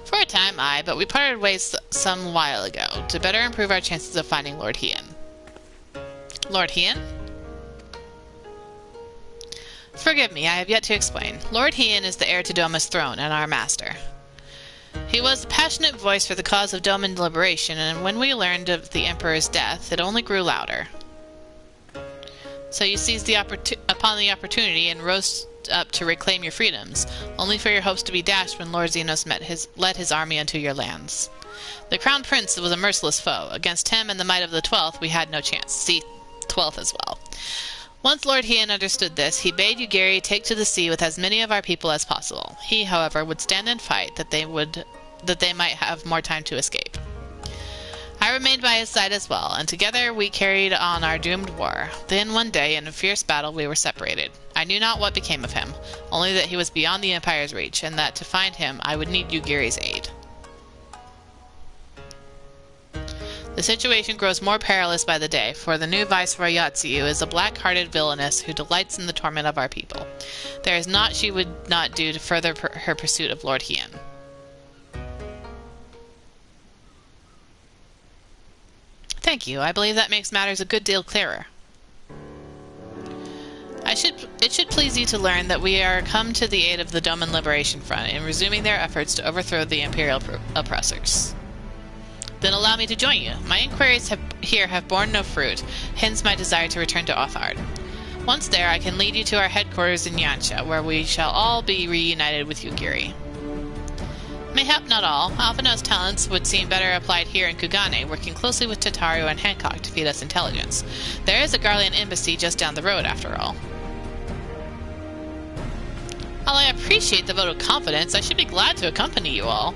For a time, am I, but we parted ways some while ago, to better improve our chances of finding Lord Hien. Lord Hien? Forgive me, I have yet to explain. Lord Hien is the heir to Doma's throne and our master. He was a passionate voice for the cause of Doman liberation, and when we learned of the Emperor's death, it only grew louder. So you seized upon the opportunity and rose up to reclaim your freedoms, only for your hopes to be dashed when Lord Xenos led his army into your lands. The Crown Prince was a merciless foe. Against him and the might of the 12th, we had no chance. See 12th as well. Once Lord Hien understood this, he bade Yugiri take to the sea with as many of our people as possible. He, however, would stand and fight that they might have more time to escape. I remained by his side as well, and together we carried on our doomed war. Then one day, in a fierce battle, we were separated. I knew not what became of him, only that he was beyond the Empire's reach, and that to find him I would need Yugiri's aid. The situation grows more perilous by the day, for the new Viceroy Yatsuyu is a black-hearted villainess who delights in the torment of our people. There is naught she would not do to further her pursuit of Lord Hien. Thank you. I believe that makes matters a good deal clearer. It should please you to learn that we are come to the aid of the Doman Liberation Front in resuming their efforts to overthrow the Imperial oppressors. Then allow me to join you. My inquiries here have borne no fruit, hence my desire to return to Othard. Once there, I can lead you to our headquarters in Yansha, where we shall all be reunited with Yugiri. Mayhap not all. Alphinaud's talents would seem better applied here in Kugane, working closely with Tataru and Hancock to feed us intelligence. There is a Garlean embassy just down the road, after all. While I appreciate the vote of confidence, I should be glad to accompany you all.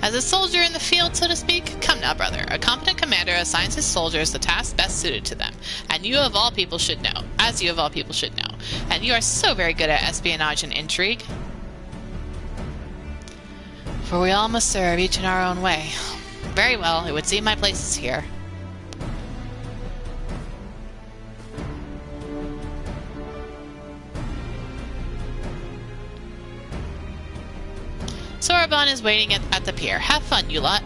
As a soldier in the field, so to speak? Come now, brother. A competent commander assigns his soldiers the task best suited to them, and you of all people should know. And you are so very good at espionage and intrigue. For we all must serve, each in our own way. Very well, it would seem my place is here. Soraban is waiting at the pier. Have fun, you lot.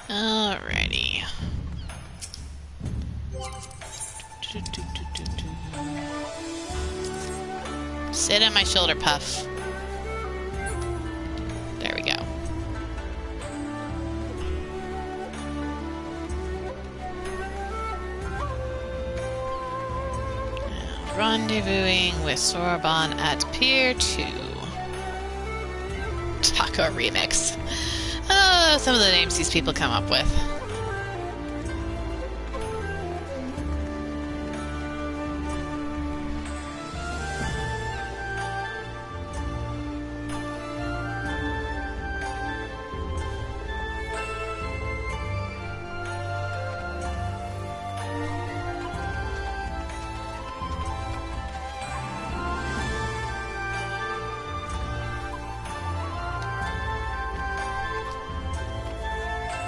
Alrighty. Sit on my shoulder, Puff. There we go. Rendezvousing with Soraban at Pier 2. Taco Remix. Oh, some of the names these people come up with.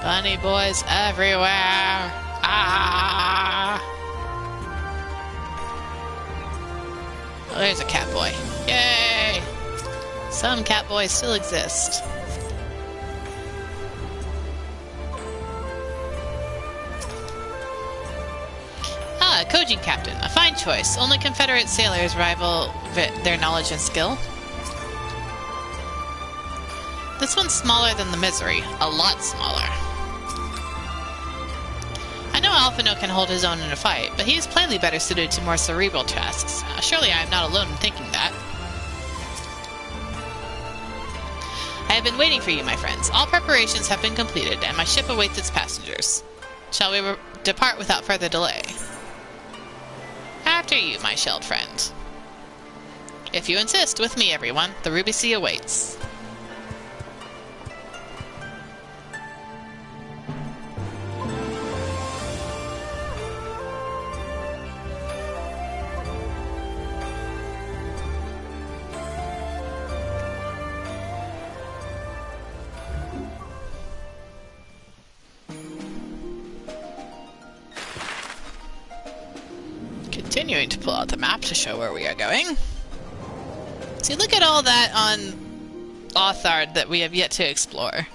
Bunny boys everywhere! Ah! Oh, there's a cat boy. Yay! Some cat boys still exist. Ah, Kojin Captain. A fine choice. Only Confederate sailors rival their knowledge and skill. This one's smaller than the Misery. A lot smaller. I know Alphinaud can hold his own in a fight, but he is plainly better suited to more cerebral tasks. Surely I am not alone in thinking that. I have been waiting for you, my friends. All preparations have been completed, and my ship awaits its passengers. Shall we depart without further delay? After you, my shelled friend. If you insist, with me, everyone. The Ruby Sea awaits. Continuing to pull out the map to show where we are going. See, look at all that on Authard that we have yet to explore.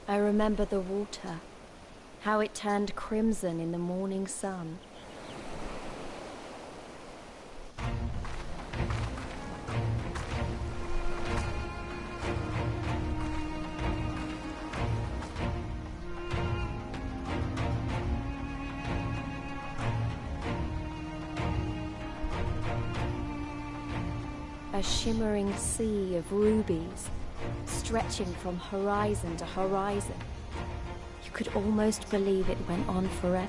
I remember the water, how it turned crimson in the morning sun. A shimmering sea of rubies, stretching from horizon to horizon. You could almost believe it went on forever.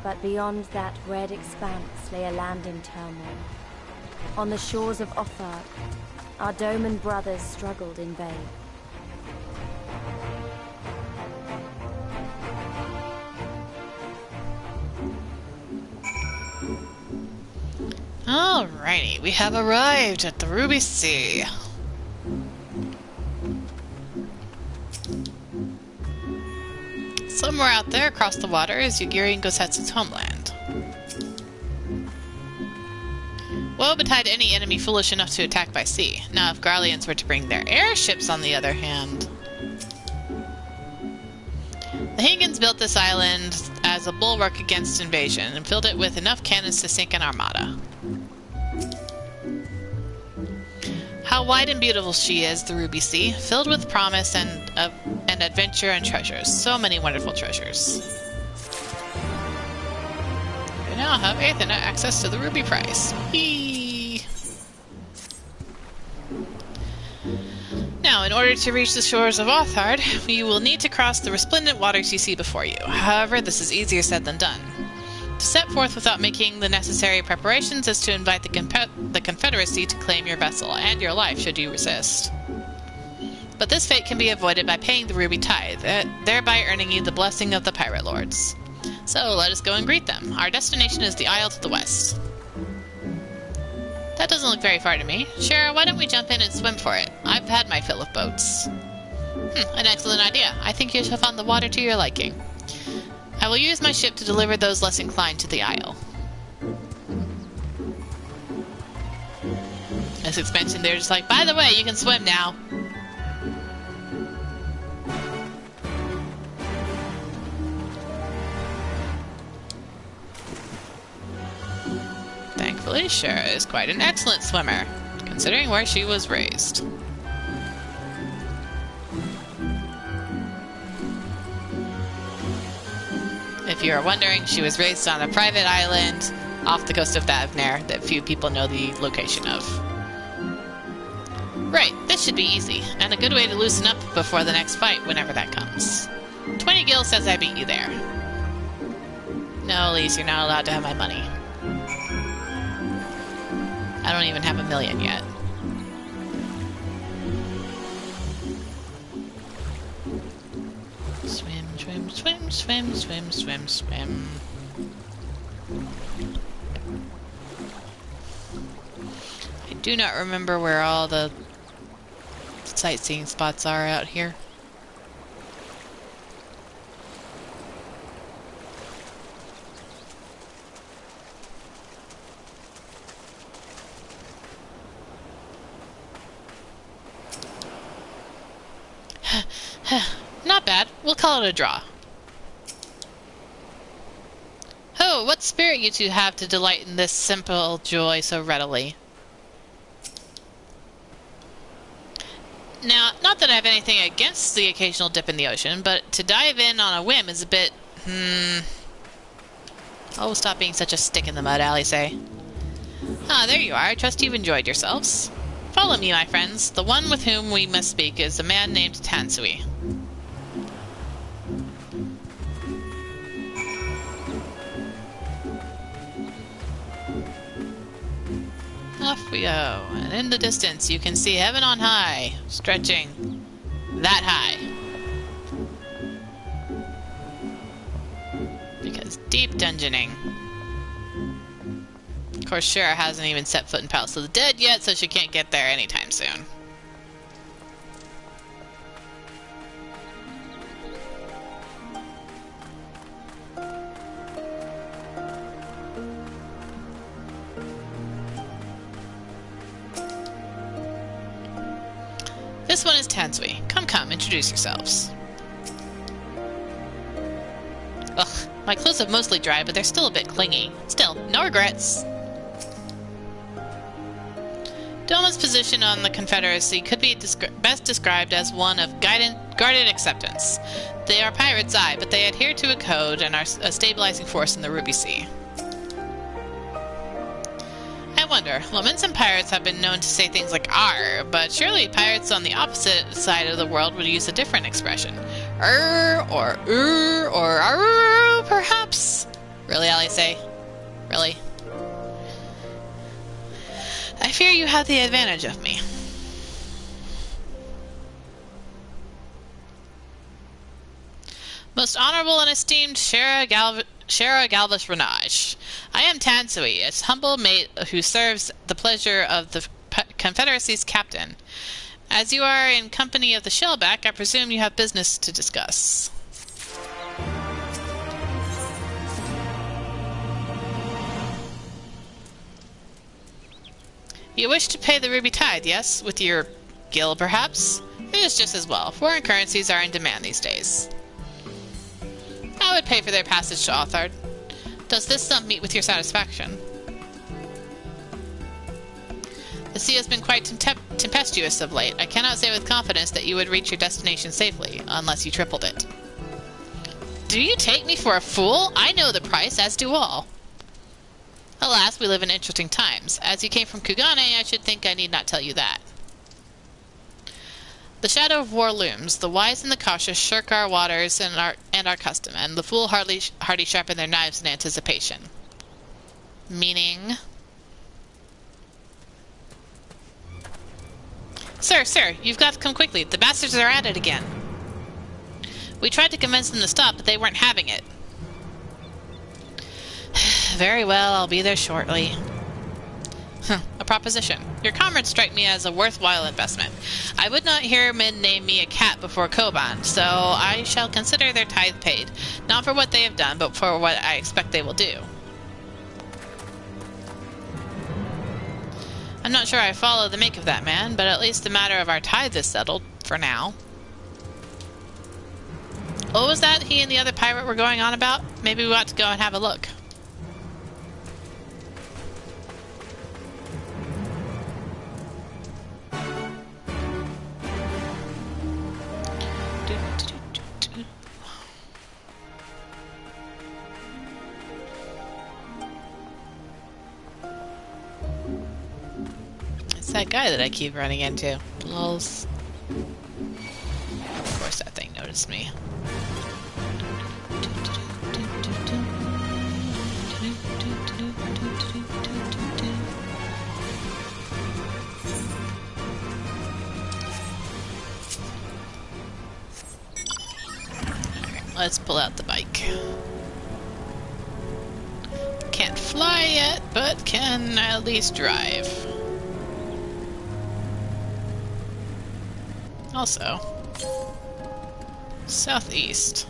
But beyond that red expanse lay a land in turmoil. On the shores of Authard, our Doman brothers struggled in vain. Alrighty, we have arrived at the Ruby Sea. Somewhere out there across the water is Yugiri and Gosetsu's homeland. Woe betide any enemy foolish enough to attack by sea. Now if Garleans were to bring their airships on the other hand... The Hagans built this island as a bulwark against invasion and filled it with enough cannons to sink an armada. How wide and beautiful she is, the Ruby Sea, filled with promise and adventure and treasures. So many wonderful treasures. We now have Aethana access to the Ruby Prize. Whee! Now, in order to reach the shores of Authard, you will need to cross the resplendent waters you see before you. However, this is easier said than done. To set forth without making the necessary preparations is to invite the Confederacy to claim your vessel, and your life should you resist. But this fate can be avoided by paying the Ruby Tithe, thereby earning you the blessing of the Pirate Lords. So let us go and greet them. Our destination is the Isle to the west. That doesn't look very far to me. Shara, why don't we jump in and swim for it? I've had my fill of boats. An excellent idea. I think you shall find the water to your liking. I will use my ship to deliver those less inclined to the Isle. As expansion, they're just like, by the way, you can swim now. Thankfully, Shara is quite an excellent swimmer, considering where she was raised. If you are wondering, she was raised on a private island off the coast of Thavnair that few people know the location of. Right, this should be easy, and a good way to loosen up before the next fight, whenever that comes. 20 gil says I beat you there. No, Elise, you're not allowed to have my money. I don't even have 1 million yet. Swim, swim, swim, swim, swim, swim, swim. I do not remember where all the sightseeing spots are out here. Not bad. We'll call it a draw. Oh, what spirit you two have to delight in this simple joy so readily. Now, not that I have anything against the occasional dip in the ocean, but to dive in on a whim is a bit, Oh, stop being such a stick in the mud, Alice. Ah, there you are. I trust you've enjoyed yourselves. Follow me, my friends. The one with whom we must speak is a man named Tansui. Off we go, and in the distance you can see heaven on high, stretching that high. Because deep dungeoning. Of course, Shira hasn't even set foot in Palace of the Dead yet, so she can't get there anytime soon. This one is Tansui. Come, introduce yourselves. Ugh, my clothes have mostly dried, but they're still a bit clingy. Still, no regrets. Doma's position on the Confederacy could be best described as one of guarded acceptance. They are pirates, aye, but they adhere to a code and are a stabilizing force in the Ruby Sea. I wonder, Lomens and pirates have been known to say things like "arr," but surely pirates on the opposite side of the world would use a different expression. Or arr, perhaps? Really, Alice? Really? I fear you have the advantage of me. Most honorable and esteemed Shara Galvas Renage. I am Tansui, its humble mate who serves the pleasure of the Confederacy's captain. As you are in company of the Shellback, I presume you have business to discuss. You wish to pay the Ruby Tithe, yes? With your gil, perhaps? It is just as well. Foreign currencies are in demand these days. I would pay for their passage to Authard. Does this sum meet with your satisfaction? The sea has been quite tempestuous of late. I cannot say with confidence that you would reach your destination safely, unless you tripled it. Do you take me for a fool? I know the price, as do all. Alas, we live in interesting times. As you came from Kugane, I should think I need not tell you that. The shadow of war looms. The wise and the cautious shirk our waters and our custom, and the foolhardy sharpen their knives in anticipation. Meaning? Sir, you've got to come quickly. The bastards are at it again. We tried to convince them to stop, but they weren't having it. Very well, I'll be there shortly. A proposition. Your comrades strike me as a worthwhile investment. I would not hear men name me a cat before Koban, so I shall consider their tithe paid, not for what they have done, but for what I expect they will do. I'm not sure I follow the make of that man, but at least the matter of our tithe is settled, for now. What was that he and the other pirate were going on about? Maybe we ought to go and have a look. It's that guy that I keep running into. Lols. Of course that thing noticed me. Let's pull out the bike. Can't fly yet, but can at least drive. Also, southeast.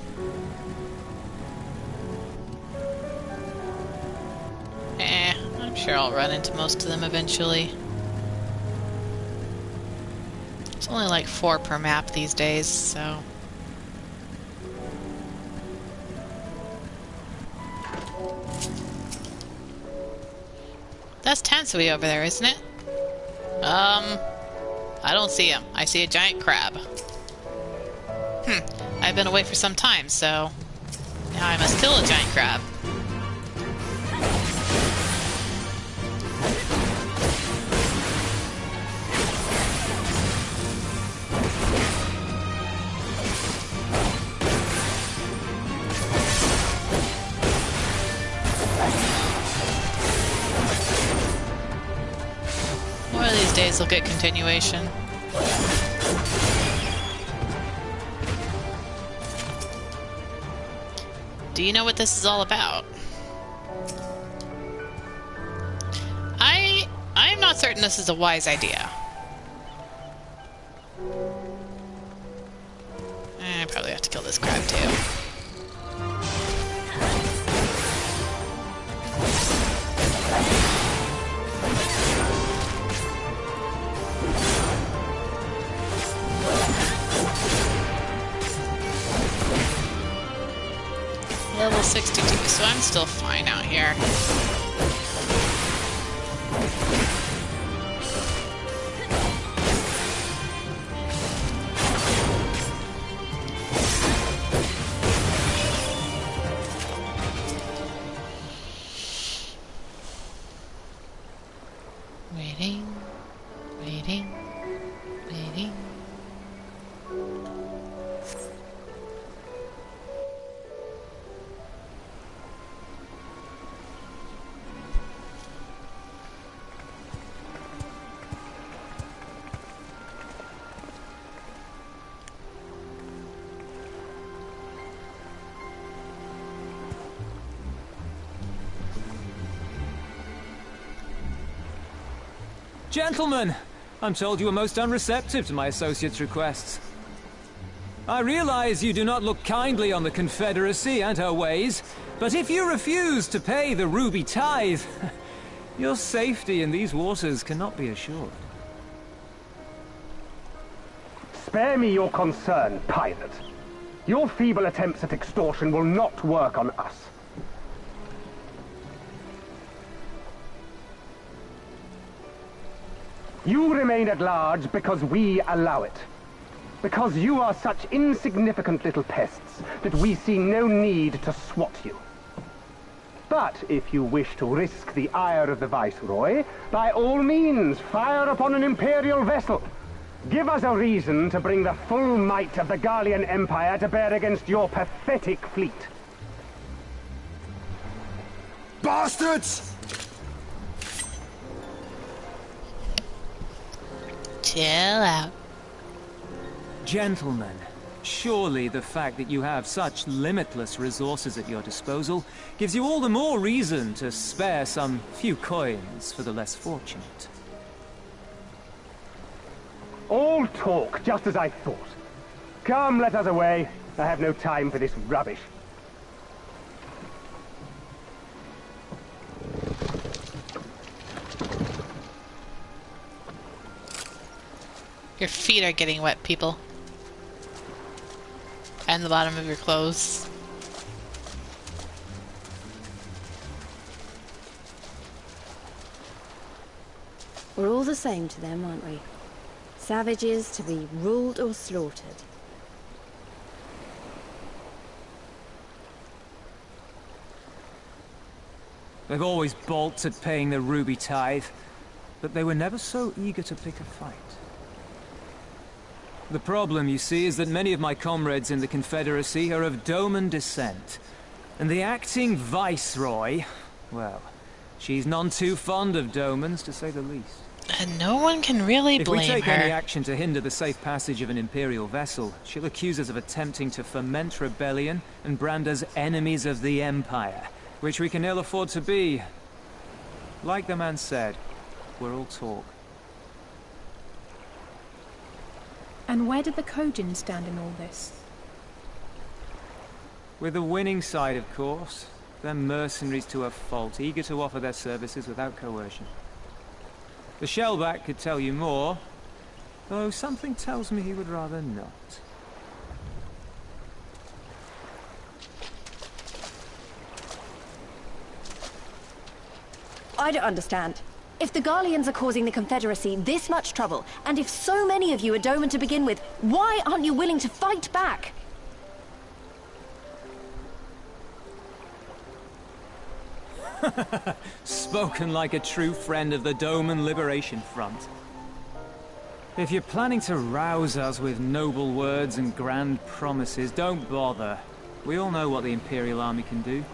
I'm sure I'll run into most of them eventually. It's only like 4 per map these days, so... That's Tansui over there, isn't it? I don't see him. I see a giant crab. I've been away for some time, so... Now I must kill a giant crab. One of these days we'll get continuation. Do you know what this is all about? I'm not certain this is a wise idea. I probably have to kill this crab too. Level 62, so I'm still fine out here. Waiting, waiting, waiting. Gentlemen, I'm told you were most unreceptive to my associate's requests. I realize you do not look kindly on the Confederacy and her ways, but if you refuse to pay the ruby tithe, your safety in these waters cannot be assured. Spare me your concern, pirate. Your feeble attempts at extortion will not work on us. You remain at large because we allow it. Because you are such insignificant little pests that we see no need to swat you. But if you wish to risk the ire of the Viceroy, by all means, fire upon an Imperial vessel. Give us a reason to bring the full might of the Gallian Empire to bear against your pathetic fleet. Bastards! Chill out. Gentlemen, surely the fact that you have such limitless resources at your disposal gives you all the more reason to spare some few coins for the less fortunate. All talk, just as I thought. Come, let us away. I have no time for this rubbish. Your feet are getting wet, people. And the bottom of your clothes. We're all the same to them, aren't we? Savages to be ruled or slaughtered. They've always balked at paying the ruby tithe, but they were never so eager to pick a fight. The problem, you see, is that many of my comrades in the Confederacy are of Doman descent. And the acting Viceroy, well, she's none too fond of Domans, to say the least. And no one can really blame her. If we take any action to hinder the safe passage of an Imperial vessel, she'll accuse us of attempting to foment rebellion and brand us enemies of the Empire, which we can ill afford to be. Like the man said, we're all talk. And where did the Kugane stand in all this? With the winning side, of course. They're mercenaries to a fault, eager to offer their services without coercion. The Shellback could tell you more, though something tells me he would rather not. I don't understand. If the Garleans are causing the Confederacy this much trouble, and if so many of you are Doman to begin with, why aren't you willing to fight back? Spoken like a true friend of the Doman Liberation Front. If you're planning to rouse us with noble words and grand promises, don't bother. We all know what the Imperial Army can do.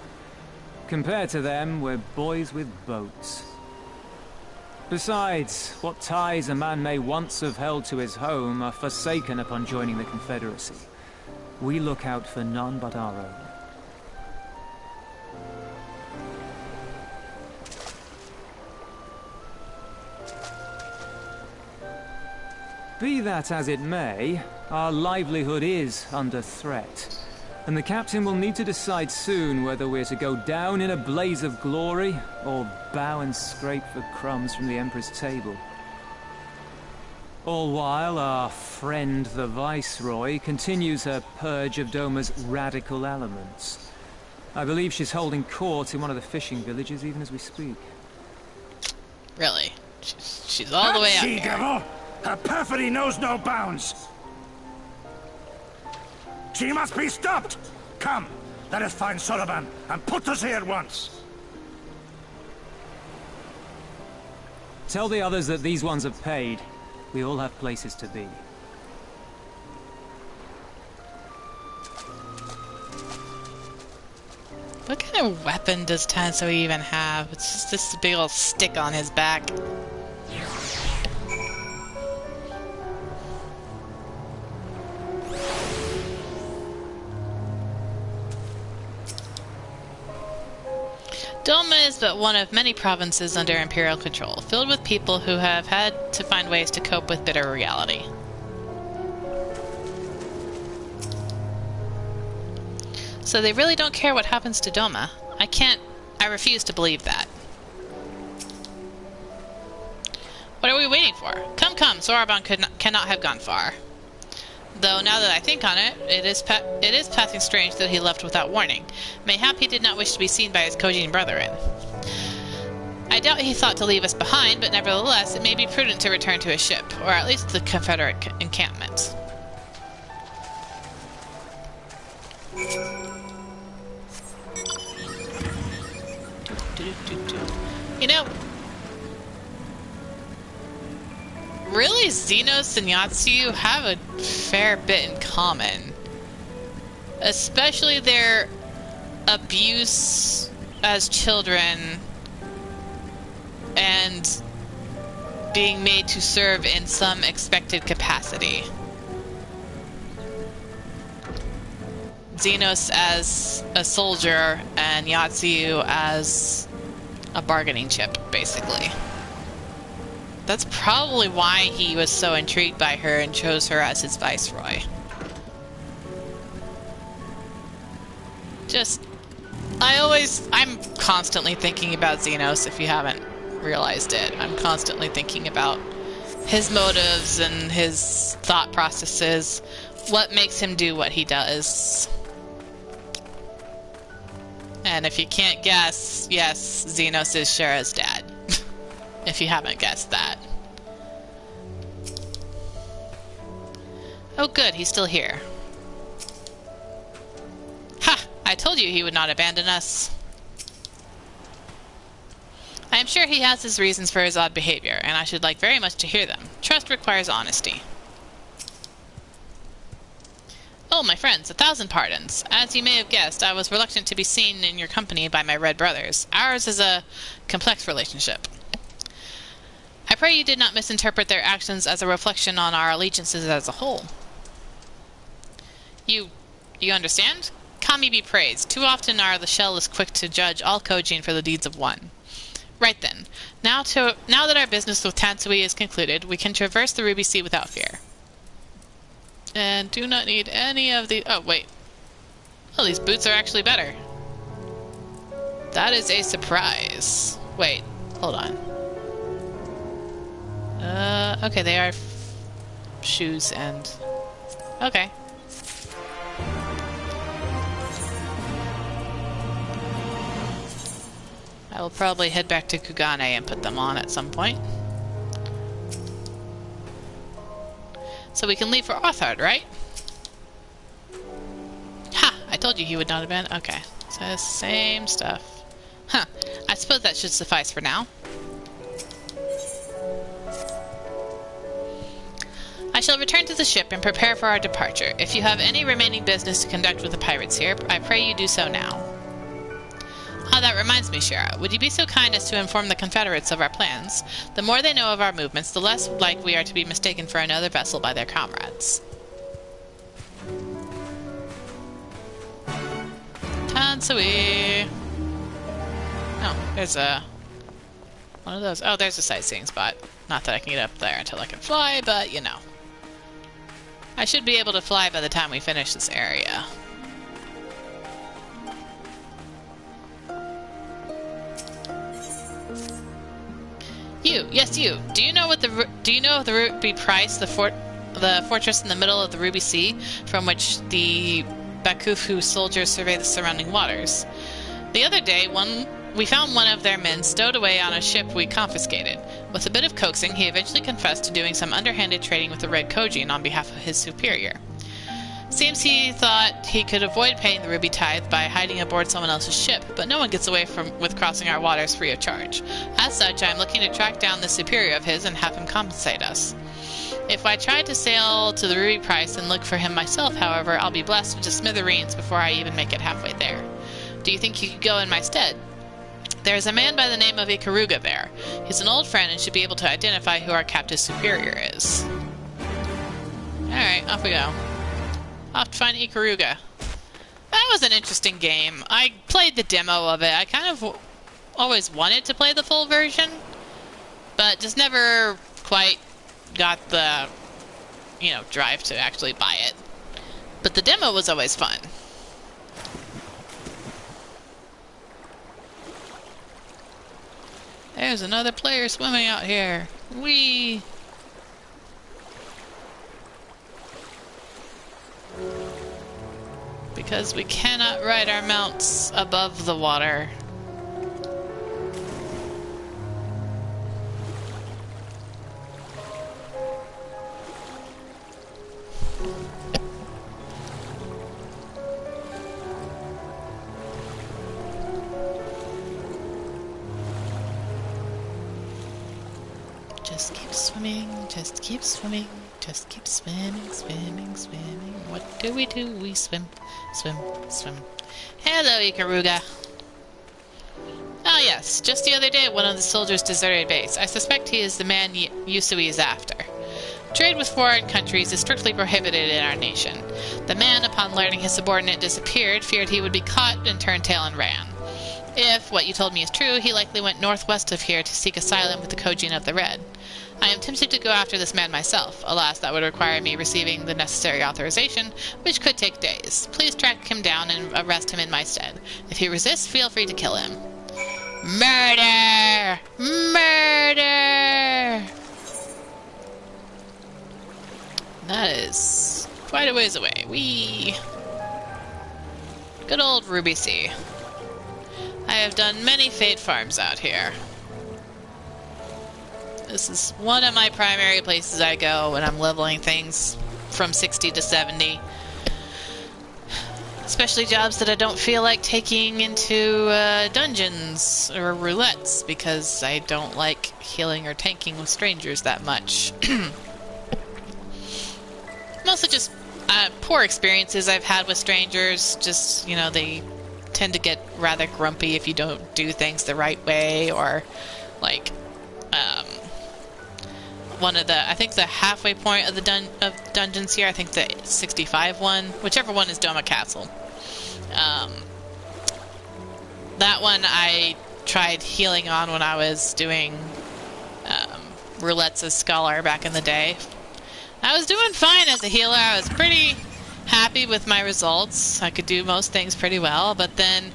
Compared to them, we're boys with boats. Besides, what ties a man may once have held to his home are forsaken upon joining the Confederacy. We look out for none but our own. Be that as it may, our livelihood is under threat. And the captain will need to decide soon whether we're to go down in a blaze of glory, or bow and scrape for crumbs from the Emperor's table. All while our friend the Viceroy continues her purge of Doma's radical elements. I believe she's holding court in one of the fishing villages even as we speak. Really? She's all the way out here. She-devil! Her perfidy knows no bounds! She must be stopped! Come, let us find Soroban and put us here at once! Tell the others that these ones have paid. We all have places to be. What kind of weapon does Tanso even have? It's just this big old stick on his back. Doma is but one of many provinces under Imperial control, filled with people who have had to find ways to cope with bitter reality. So they really don't care what happens to Doma. I refuse to believe that. What are we waiting for? Come, Soroban cannot have gone far. Though now that I think on it, it is passing strange that he left without warning. Mayhap he did not wish to be seen by his Kojin brethren. I doubt he thought to leave us behind, but nevertheless it may be prudent to return to his ship, or at least the Confederate encampment. You know, really, Xenos and Yatsu have a fair bit in common. Especially their abuse as children and being made to serve in some expected capacity. Xenos as a soldier and Yatsu as a bargaining chip, basically. That's probably why he was so intrigued by her and chose her as his viceroy. I'm constantly thinking about Xenos, if you haven't realized it. I'm constantly thinking about his motives and his thought processes, what makes him do what he does. And if you can't guess, yes, Xenos is Shara's dad. If you haven't guessed that. Oh good, he's still here. Ha! I told you he would not abandon us. I am sure he has his reasons for his odd behavior, and I should like very much to hear them. Trust requires honesty. Oh, my friends, 1,000 pardons. As you may have guessed, I was reluctant to be seen in your company by my red brothers. Ours is a complex relationship. I pray you did not misinterpret their actions as a reflection on our allegiances as a whole. You understand? Kami be praised. Too often are the shell is quick to judge all Kojin for the deeds of one. Right then. Now that our business with Tansui is concluded, we can traverse the Ruby Sea without fear. And do not need any of the... Oh, wait. Oh, these boots are actually better. That is a surprise. Wait, hold on. Okay, they are shoes and... Okay. I will probably head back to Kugane and put them on at some point. So we can leave for Orthard, right? Ha! I told you he would not have been. Okay. So same stuff. Huh. I suppose that should suffice for now. I shall return to the ship and prepare for our departure. If you have any remaining business to conduct with the pirates here, I pray you do so now. Ah, that reminds me, Shara. Would you be so kind as to inform the Confederates of our plans? The more they know of our movements, the less like we are to be mistaken for another vessel by their comrades. Tansui! Oh, there's a... one of those. Oh, there's a sightseeing spot. Not that I can get up there until I can fly, but you know. I should be able to fly by the time we finish this area. You, yes, you. Do you know the Ruby Price, the fortress in the middle of the Ruby Sea, from which the Bakufu soldiers survey the surrounding waters? The other day, we found one of their men stowed away on a ship we confiscated. With a bit of coaxing, he eventually confessed to doing some underhanded trading with the Red Kojin on behalf of his superior. Seems he thought he could avoid paying the ruby tithe by hiding aboard someone else's ship, but no one gets away with crossing our waters free of charge. As such, I am looking to track down the superior of his and have him compensate us. If I try to sail to the Ruby Price and look for him myself, however, I'll be blasted to smithereens before I even make it halfway there. Do you think you could go in my stead? There's a man by the name of Ikaruga there. He's an old friend and should be able to identify who our captive superior is. Alright, off we go. Off to find Ikaruga. That was an interesting game. I played the demo of it. I kind of always wanted to play the full version, but just never quite got the, drive to actually buy it. But the demo was always fun. There's another player swimming out here. Whee! Because we cannot ride our mounts above the water. Just keep swimming, just keep swimming, just keep swimming, swimming, swimming. What do? We swim, swim, swim. Hello, Ikaruga. Ah, yes. Just the other day, one of the soldiers deserted base. I suspect he is the man Yusui is after. Trade with foreign countries is strictly prohibited in our nation. The man, upon learning his subordinate disappeared, feared he would be caught and turned tail and ran. If what you told me is true, he likely went northwest of here to seek asylum with the Kojin of the Red. I am tempted to go after this man myself. Alas, that would require me receiving the necessary authorization, which could take days. Please track him down and arrest him in my stead. If he resists, feel free to kill him. Murder! Murder! That is quite a ways away. Good old Ruby Sea. I have done many Fate farms out here. This is one of my primary places I go when I'm leveling things from 60 to 70. Especially jobs that I don't feel like taking into dungeons or roulettes, because I don't like healing or tanking with strangers that much. Mostly just poor experiences I've had with strangers. Just, they tend to get rather grumpy if you don't do things the right way, or like I think the halfway point of the dungeons here, I think the 65 one, whichever one is Doma Castle. That one I tried healing on when I was doing roulettes as Scholar back in the day. I was doing fine as a healer. I was pretty happy with my results. I could do most things pretty well, but then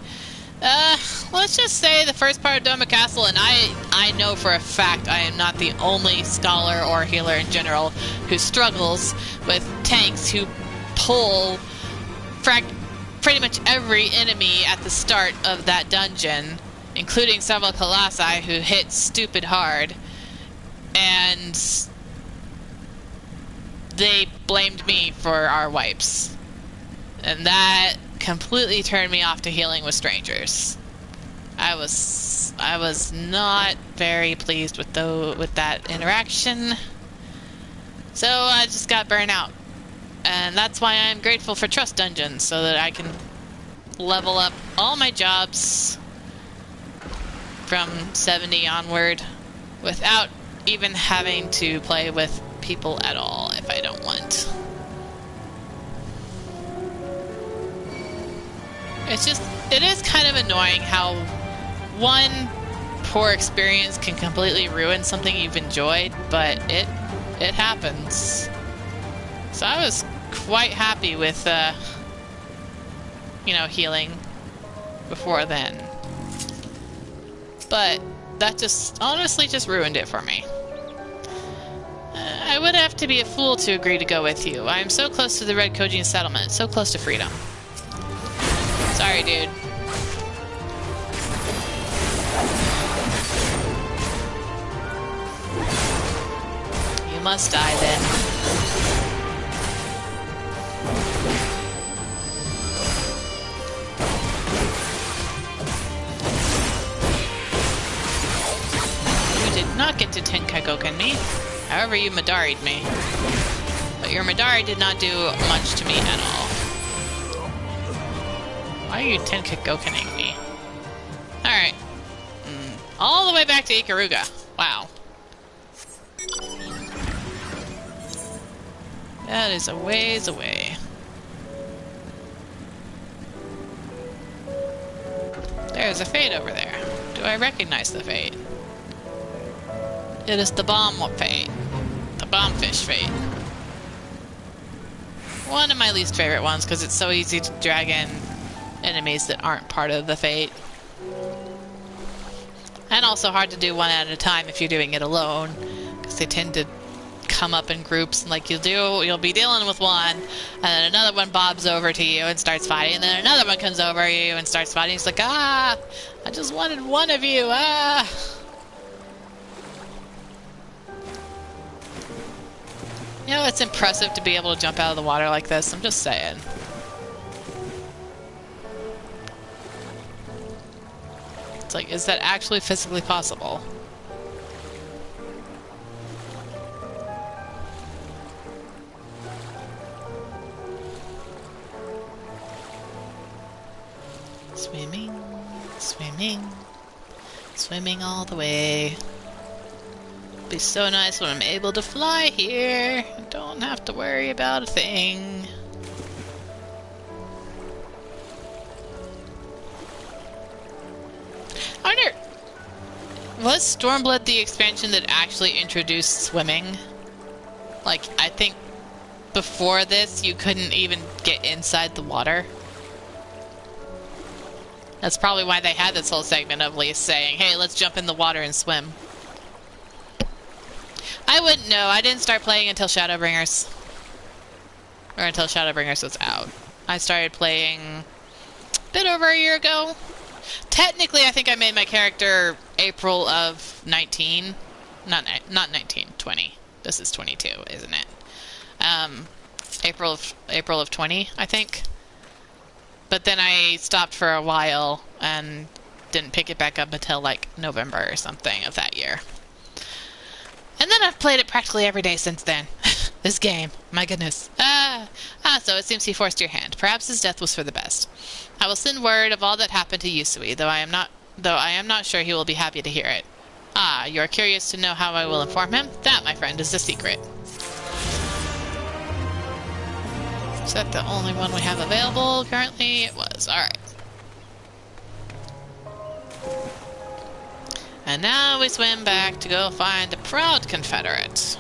let's just say the first part of Doma Castle, and I know for a fact I am not the only scholar or healer in general who struggles with tanks who pull pretty much every enemy at the start of that dungeon, including several colossi who hit stupid hard, and they blamed me for our wipes. And that completely turned me off to healing with strangers. I was not very pleased with that interaction. So I just got burnt out. And that's why I'm grateful for Trust Dungeons, so that I can level up all my jobs from 70 onward without even having to play with people at all if I don't want. It is kind of annoying how one poor experience can completely ruin something you've enjoyed, but it happens. So I was quite happy with, you know, healing before then. But that just honestly just ruined it for me. I would have to be a fool to agree to go with you. I am so close to the Red Kogin settlement, so close to freedom. Sorry, dude. You must die then. You did not get to Tenkai-Goken me. However, you Madari'd me. But your Madari did not do much to me at all. Why are you Tenkai-Gokening me? Alright. All the way back to Ikaruga. Wow. That is a ways away. There's a fate over there. Do I recognize the fate? It is the bomb fate. The bombfish fate. One of my least favorite ones because it's so easy to drag in enemies that aren't part of the fate. And also hard to do one at a time if you're doing it alone, because they tend to come up in groups, and like you'll be dealing with one, and then another one bobs over to you and starts fighting, and then another one comes over to you and starts fighting. It's like, ah, I just wanted one of you, ah. You know, it's impressive to be able to jump out of the water like this, I'm just saying. It's like, is that actually physically possible? Swimming, swimming, swimming all the way. Be so nice when I'm able to fly here and don't have to worry about a thing. I wonder, was Stormblood the expansion that actually introduced swimming? Like, I think before this you couldn't even get inside the water. That's probably why they had this whole segment of Lise saying, hey, let's jump in the water and swim. I wouldn't know. I didn't start playing until Shadowbringers. Or until Shadowbringers was out. I started playing a bit over a year ago. Technically, I think I made my character April of 19. Not 19, 20. This is 22, isn't it? April of 20, I think. But then I stopped for a while and didn't pick it back up until like November or something of that year. And then I've played it practically every day since then. This game, my goodness. So it seems he forced your hand. Perhaps his death was for the best. I will send word of all that happened to Yusui, though I am not sure he will be happy to hear it. Ah, you are curious to know how I will inform him? That, my friend, is the secret. Is that the only one we have available currently? It was. Alright. And now we swim back to go find the proud Confederate.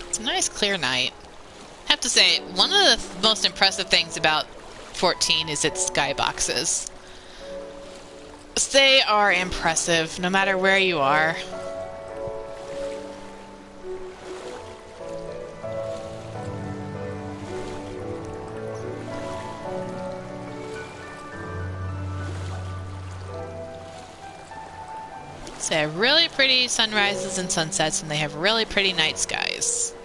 It's a nice clear night. I have to say, one of the most impressive things about 14 is its skyboxes. They are impressive, no matter where you are. So they have really pretty sunrises and sunsets, and they have really pretty night skies.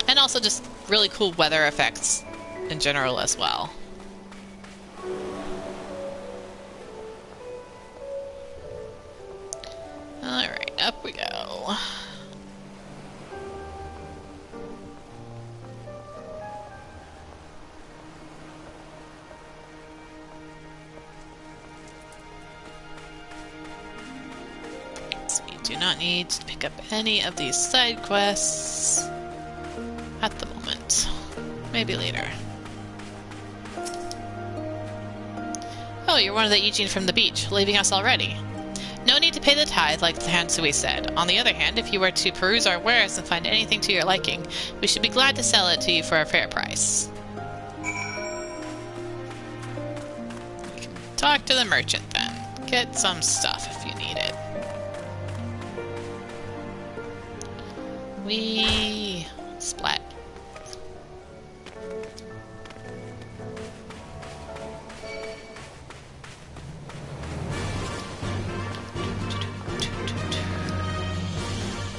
And also just really cool weather effects in general as well. Alright, up we go. So we do not need to pick up any of these side quests at the moment. Maybe later. Oh, you're one of the Ijin from the beach, leaving us already. No need to pay the tithe, like the Hansui said. On the other hand, if you were to peruse our wares and find anything to your liking, we should be glad to sell it to you for a fair price. Talk to the merchant, then. Get some stuff if you need it. Wee... Splat.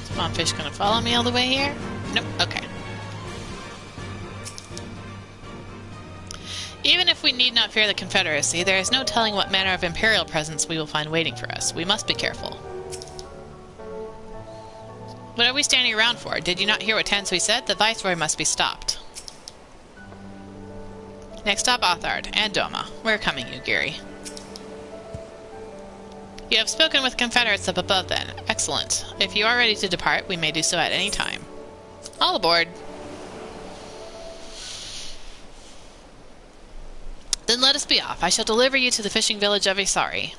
Spawnfish gonna follow me all the way here? Nope, okay. Even if we need not fear the Confederacy, there is no telling what manner of Imperial presence we will find waiting for us. We must be careful. What are we standing around for? Did you not hear what Tansui said? The Viceroy must be stopped. Next stop, Othard and Doma. We're coming, Yugiri. You have spoken with Confederates up above, then. Excellent. If you are ready to depart, we may do so at any time. All aboard. Then let us be off. I shall deliver you to the fishing village of Isari.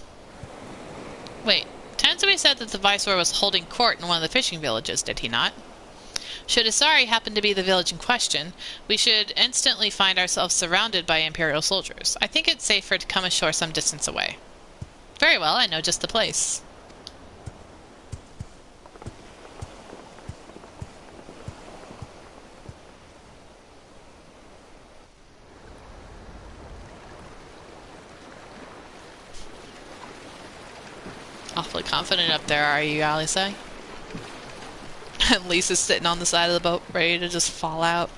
Wait, Tansui said that the Viceroy was holding court in one of the fishing villages, did he not? Should Isari happen to be the village in question, we should instantly find ourselves surrounded by Imperial soldiers. I think it's safer to come ashore some distance away. Very well, I know just the place. Awfully confident up there, are you, Alice? And Lisa's sitting on the side of the boat, ready to just fall out.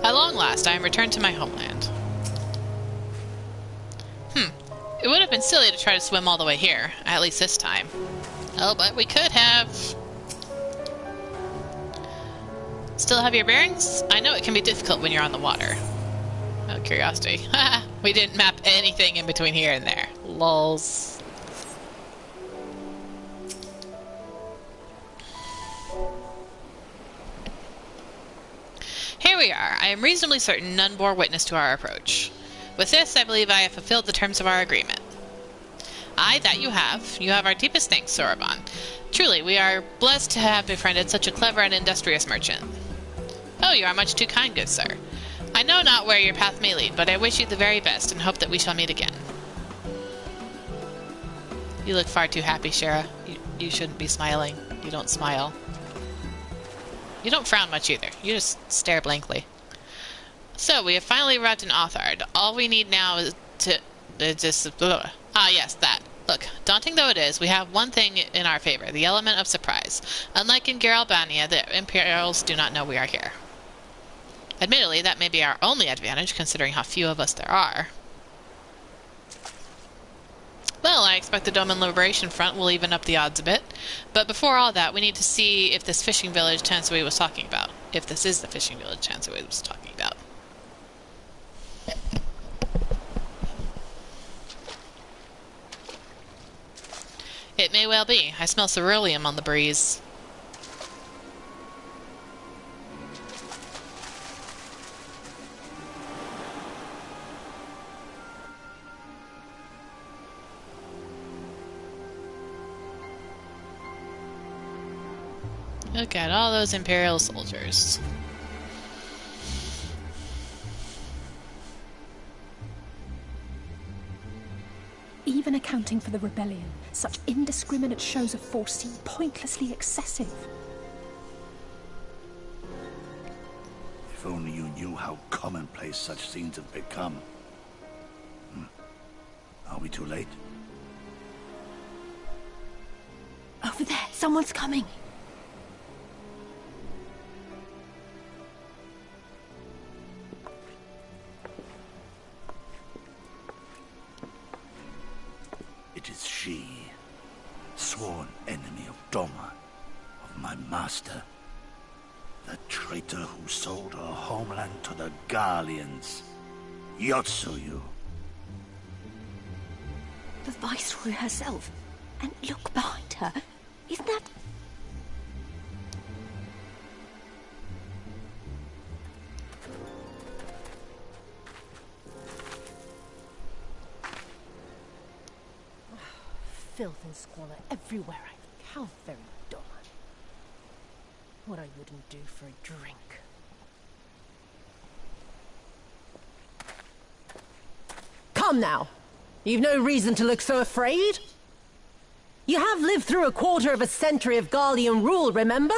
At long last, I am returned to my homeland. It would have been silly to try to swim all the way here, at least this time. Oh, but we could have. Still have your bearings? I know it can be difficult when you're on the water. Out of curiosity. Haha, we didn't map anything in between here and there. Lols. Here we are. I am reasonably certain none bore witness to our approach. With this, I believe I have fulfilled the terms of our agreement. Aye, that you have. You have our deepest thanks, Soroban. Truly, we are blessed to have befriended such a clever and industrious merchant. Oh, you are much too kind, good sir. I know not where your path may lead, but I wish you the very best and hope that we shall meet again. You look far too happy, Shara. You shouldn't be smiling. You don't smile. You don't frown much either. You just stare blankly. So, we have finally arrived in Othard. All we need now is to... Ah, yes, that. Look, daunting though it is, we have one thing in our favor, the element of surprise. Unlike in Geralbania, the Imperials do not know we are here. Admittedly, that may be our only advantage, considering how few of us there are. Well, I expect the Doman Liberation Front will even up the odds a bit. But before all that, we need to see if this fishing village Tansui was talking about. If this is the fishing village Tansui was talking about. It may well be. I smell ceruleum on the breeze. Look at all those Imperial soldiers. Even accounting for the rebellion, such indiscriminate shows of force seem pointlessly excessive. If only you knew how commonplace such scenes have become. Are we too late? Over there, someone's coming. It is she, sworn enemy of Doma, of my master. The traitor who sold her homeland to the Garleans. Yotsuyu. The Viceroy herself. And look behind her. Isn't that... Filth and squalor everywhere, I think. How very dull. What I wouldn't do for a drink. Come now! You've no reason to look so afraid. You have lived through a quarter of a century of Garlean rule, remember?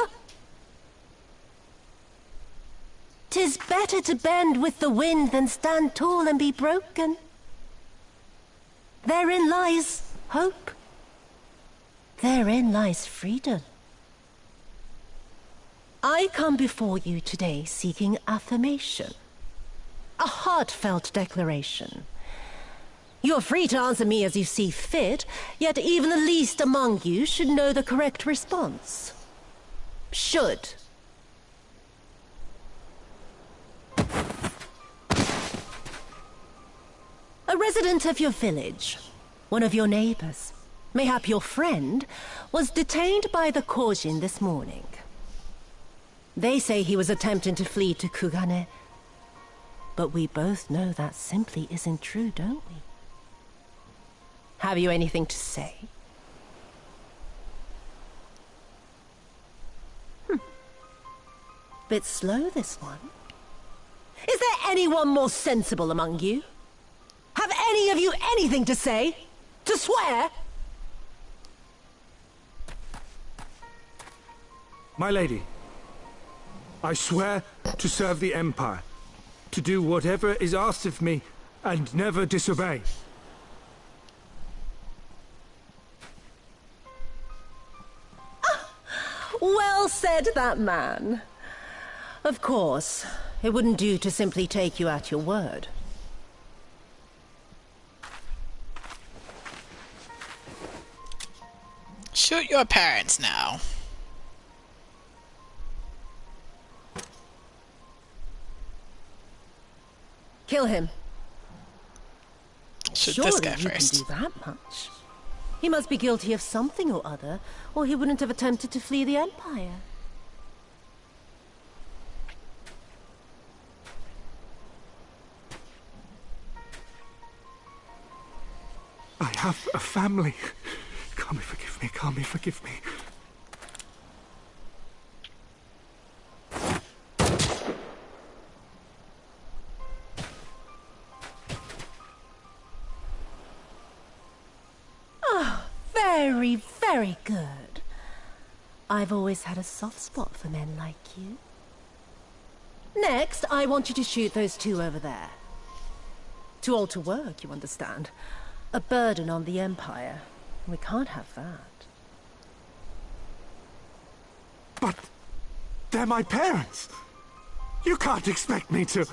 'Tis better to bend with the wind than stand tall and be broken. Therein lies hope. Therein lies freedom. I come before you today seeking affirmation. A heartfelt declaration. You are free to answer me as you see fit, yet even the least among you should know the correct response. Should. A resident of your village, one of your neighbors, mayhap your friend, was detained by the Kojin this morning. They say he was attempting to flee to Kugane, but we both know that simply isn't true, don't we? Have you anything to say? Bit slow, this one. Is there anyone more sensible among you? Have any of you anything to say? To swear? My lady, I swear to serve the Empire, to do whatever is asked of me, and never disobey. Well said, that man. Of course, it wouldn't do to simply take you at your word. Shoot your parents now. Kill him. Shoot Surely this guy you first. can do that much. He must be guilty of something or other, or he wouldn't have attempted to flee the Empire. I have a family. Kami, forgive me. Kami, forgive me. Very, very good. I've always had a soft spot for men like you. Next, I want you to shoot those two over there. Too old to work, you understand. A burden on the Empire. We can't have that. But they're my parents. You can't expect me to...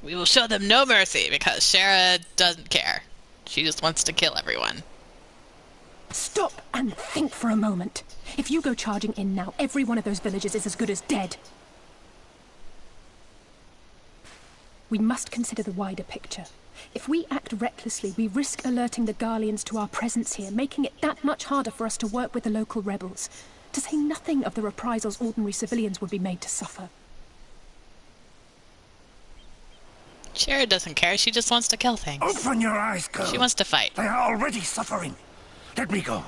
We will show them no mercy because Shara doesn't care. She just wants to kill everyone. Stop and think for a moment. If you go charging in now, every one of those villagers is as good as dead. We must consider the wider picture. If we act recklessly, we risk alerting the Garleans to our presence here, making it that much harder for us to work with the local rebels. To say nothing of the reprisals ordinary civilians would be made to suffer. Shara doesn't care. She just wants to kill things. Open your eyes, girl. She wants to fight. They are already suffering. Let me go.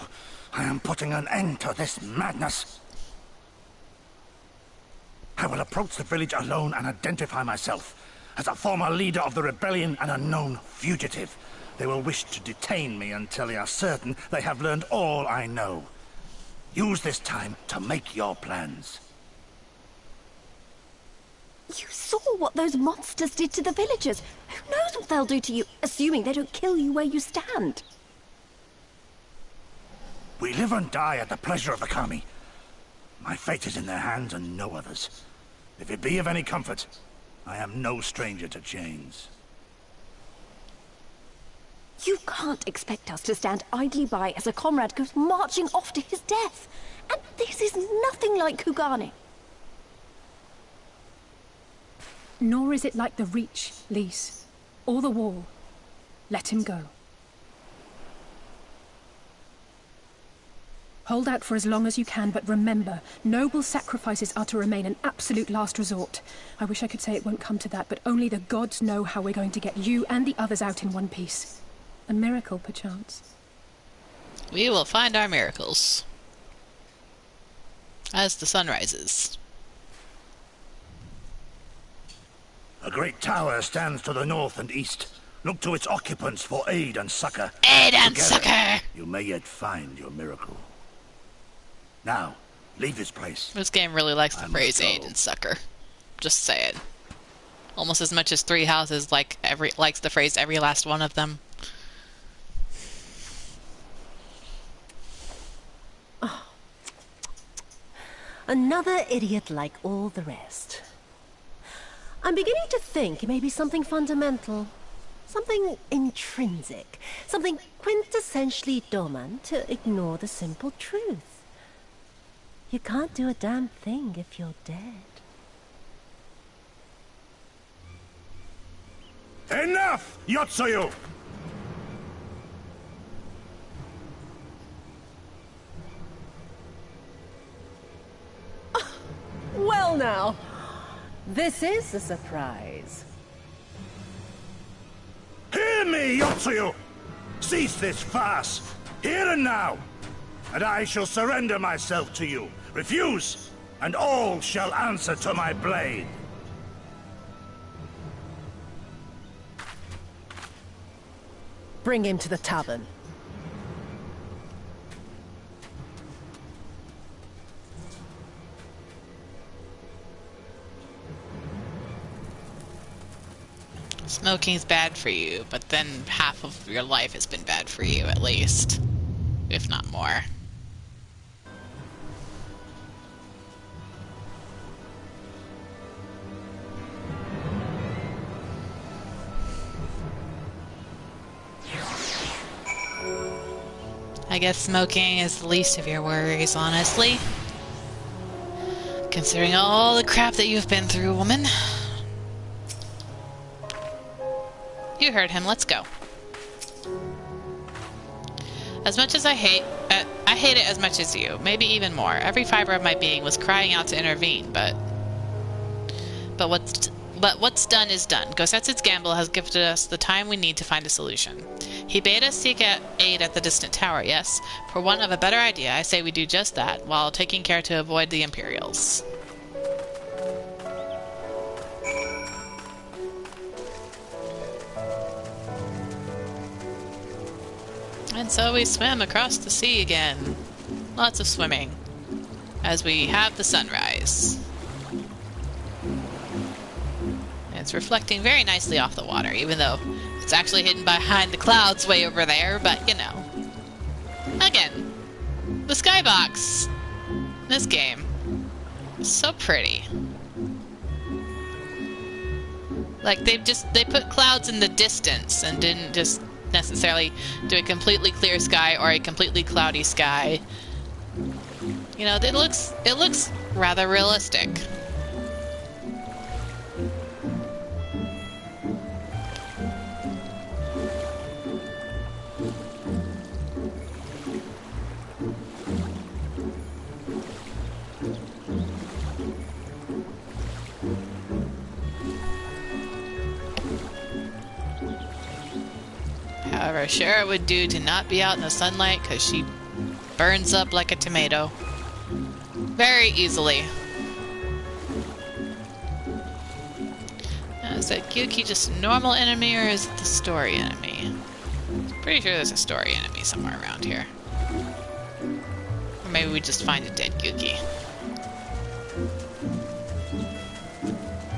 I am putting an end to this madness. I will approach the village alone and identify myself as a former leader of the rebellion and a known fugitive. They will wish to detain me until they are certain they have learned all I know. Use this time to make your plans. You saw what those monsters did to the villagers. Who knows That's what they'll do to you, assuming they don't kill you where you stand. We live and die at the pleasure of the Kami. My fate is in their hands and no others. If it be of any comfort, I am no stranger to chains. You can't expect us to stand idly by as a comrade goes marching off to his death. And this is nothing like Kugane. Nor is it like the Reach, Lise, or the Wall. Let him go. Hold out for as long as you can, but remember, noble sacrifices are to remain an absolute last resort. I wish I could say it won't come to that, but only the gods know how we're going to get you and the others out in one piece. A miracle, perchance. We will find our miracles. As the sun rises. A great tower stands to the north and east. Look to its occupants for aid and succor. Aid and Together, succor! You may yet find your miracle. Now, leave this place. This game really likes the I phrase must go. aid and succor. Just say it. Almost as much as Three Houses likes the phrase every last one of them. Another idiot like all the rest. I'm beginning to think it may be something fundamental. Something intrinsic. Something quintessentially Doman to ignore the simple truth. You can't do a damn thing if you're dead. Enough, Yotsuyu! Well now, this is a surprise. Hear me, Yotsuyu! Cease this farce, here and now, and I shall surrender myself to you. Refuse, and all shall answer to my blade. Bring him to the tavern. Smoking's bad for you, but then half of your life has been bad for you, at least. If not more. I guess smoking is the least of your worries, honestly. Considering all the crap that you've been through, woman. You heard him, let's go. As much as I hate it as much as you, maybe even more. Every fiber of my being was crying out to intervene, but what's done is done. Gosetsu's gamble has gifted us the time we need to find a solution. He bade us seek aid at the distant tower, yes. For want of a better idea, I say we do just that, while taking care to avoid the Imperials. And so we swim across the sea again. Lots of swimming. As we have the sunrise. And it's reflecting very nicely off the water, even though it's actually hidden behind the clouds way over there, but you know. Again, the skybox. This game. So pretty. Like they put clouds in the distance and didn't just necessarily do a completely clear sky or a completely cloudy sky. You know, it looks rather realistic. However, sure it would do to not be out in the sunlight because she burns up like a tomato. Very easily. Now, is that Gyuki just a normal enemy or is it the story enemy? Pretty sure there's a story enemy somewhere around here. Or maybe we just find a dead Gyuki.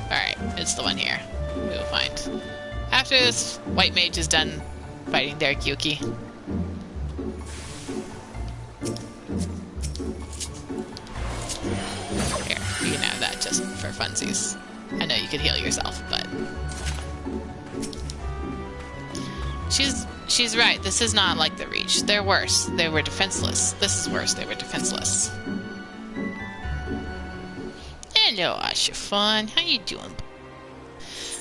Alright, it's the one here. We will find. After this white mage is done fighting Derek Yuki. Here, you can have that just for funsies. I know you could heal yourself, but... She's right. This is not like the Reach. They're worse. They were defenseless. This is worse. They were defenseless. Hello, Ashafan. How you doing?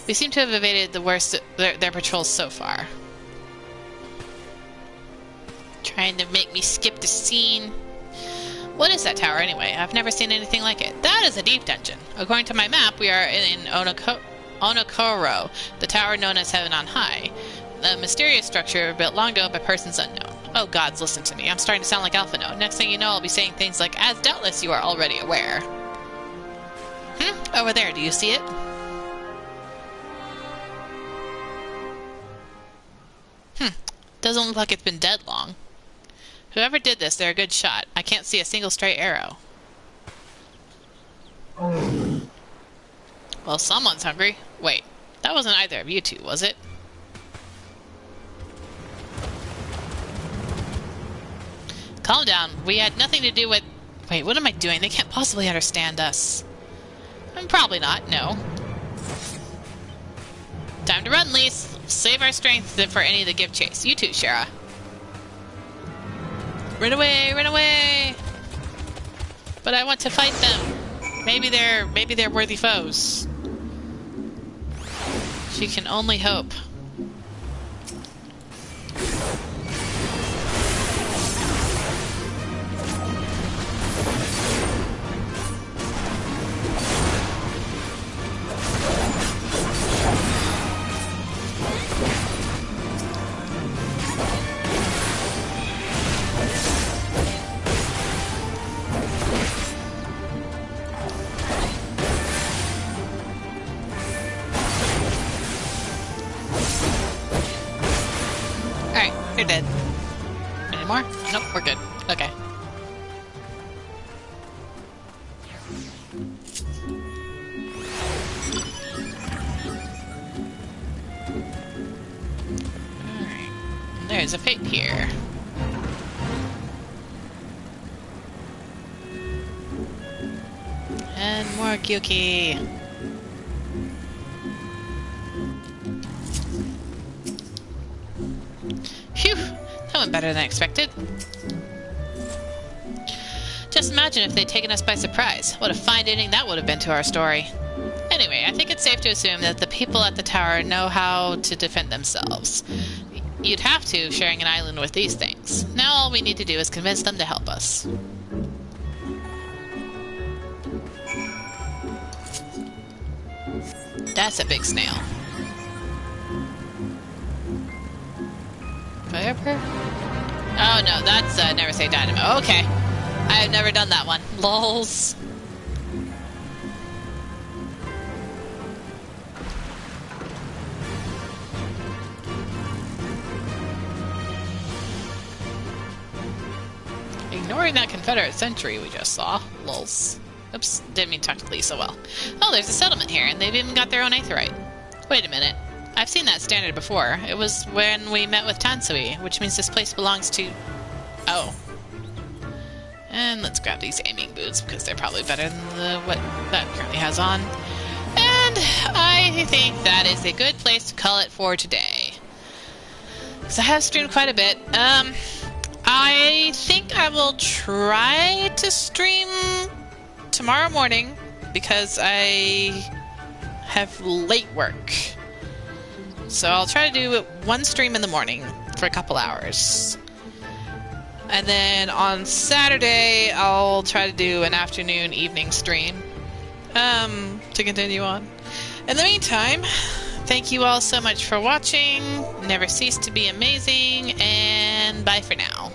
We seem to have evaded the worst their patrols so far. Trying to make me skip the scene. What is that tower anyway? I've never seen anything like it. That is a deep dungeon. According to my map, we are in Onokoro, the tower known as Heaven on High. A mysterious structure built long ago by persons unknown. Oh gods, listen to me. I'm starting to sound like Alphino. Next thing you know, I'll be saying things like, as doubtless you are already aware. Over there, do you see it? Doesn't look like it's been dead long. Whoever did this, they're a good shot. I can't see a single stray arrow. Well, someone's hungry. Wait, that wasn't either of you two, was it? Calm down. We had nothing to do with... Wait, what am I doing? They can't possibly understand us. Probably not, no. Time to run, Lise. Save our strength for any that give chase. You too, Shara. Run away, run away! But I want to fight them. Maybe they're worthy foes. She can only hope. You're dead. Any more? Nope, we're good. Okay. Alright. There's a fate here. And more Gyuki. Phew! That went better than I expected. Just imagine if they'd taken us by surprise. What a fine ending that would have been to our story. Anyway, I think it's safe to assume that the people at the tower know how to defend themselves. You'd have to, sharing an island with these things. Now all we need to do is convince them to help us. That's a big snail. Firebird? Oh no, that's Never Say Dynamo. Okay. I have never done that one. Lols. Ignoring that Confederate sentry we just saw. Lols. Oops, didn't mean to talk to Lisa well. Oh, there's a settlement here, and they've even got their own aetheryte. Wait a minute. I've seen that standard before. It was when we met with Tansui, which means this place belongs to... Oh. And let's grab these aiming boots, because they're probably better than what that currently has on. And I think that is a good place to call it for today. Because I have streamed quite a bit. I think I will try to stream tomorrow morning, because I have late work. So I'll try to do one stream in the morning for a couple hours. And then on Saturday, I'll try to do an afternoon, evening stream to continue on. In the meantime, thank you all so much for watching. Never cease to be amazing, and bye for now.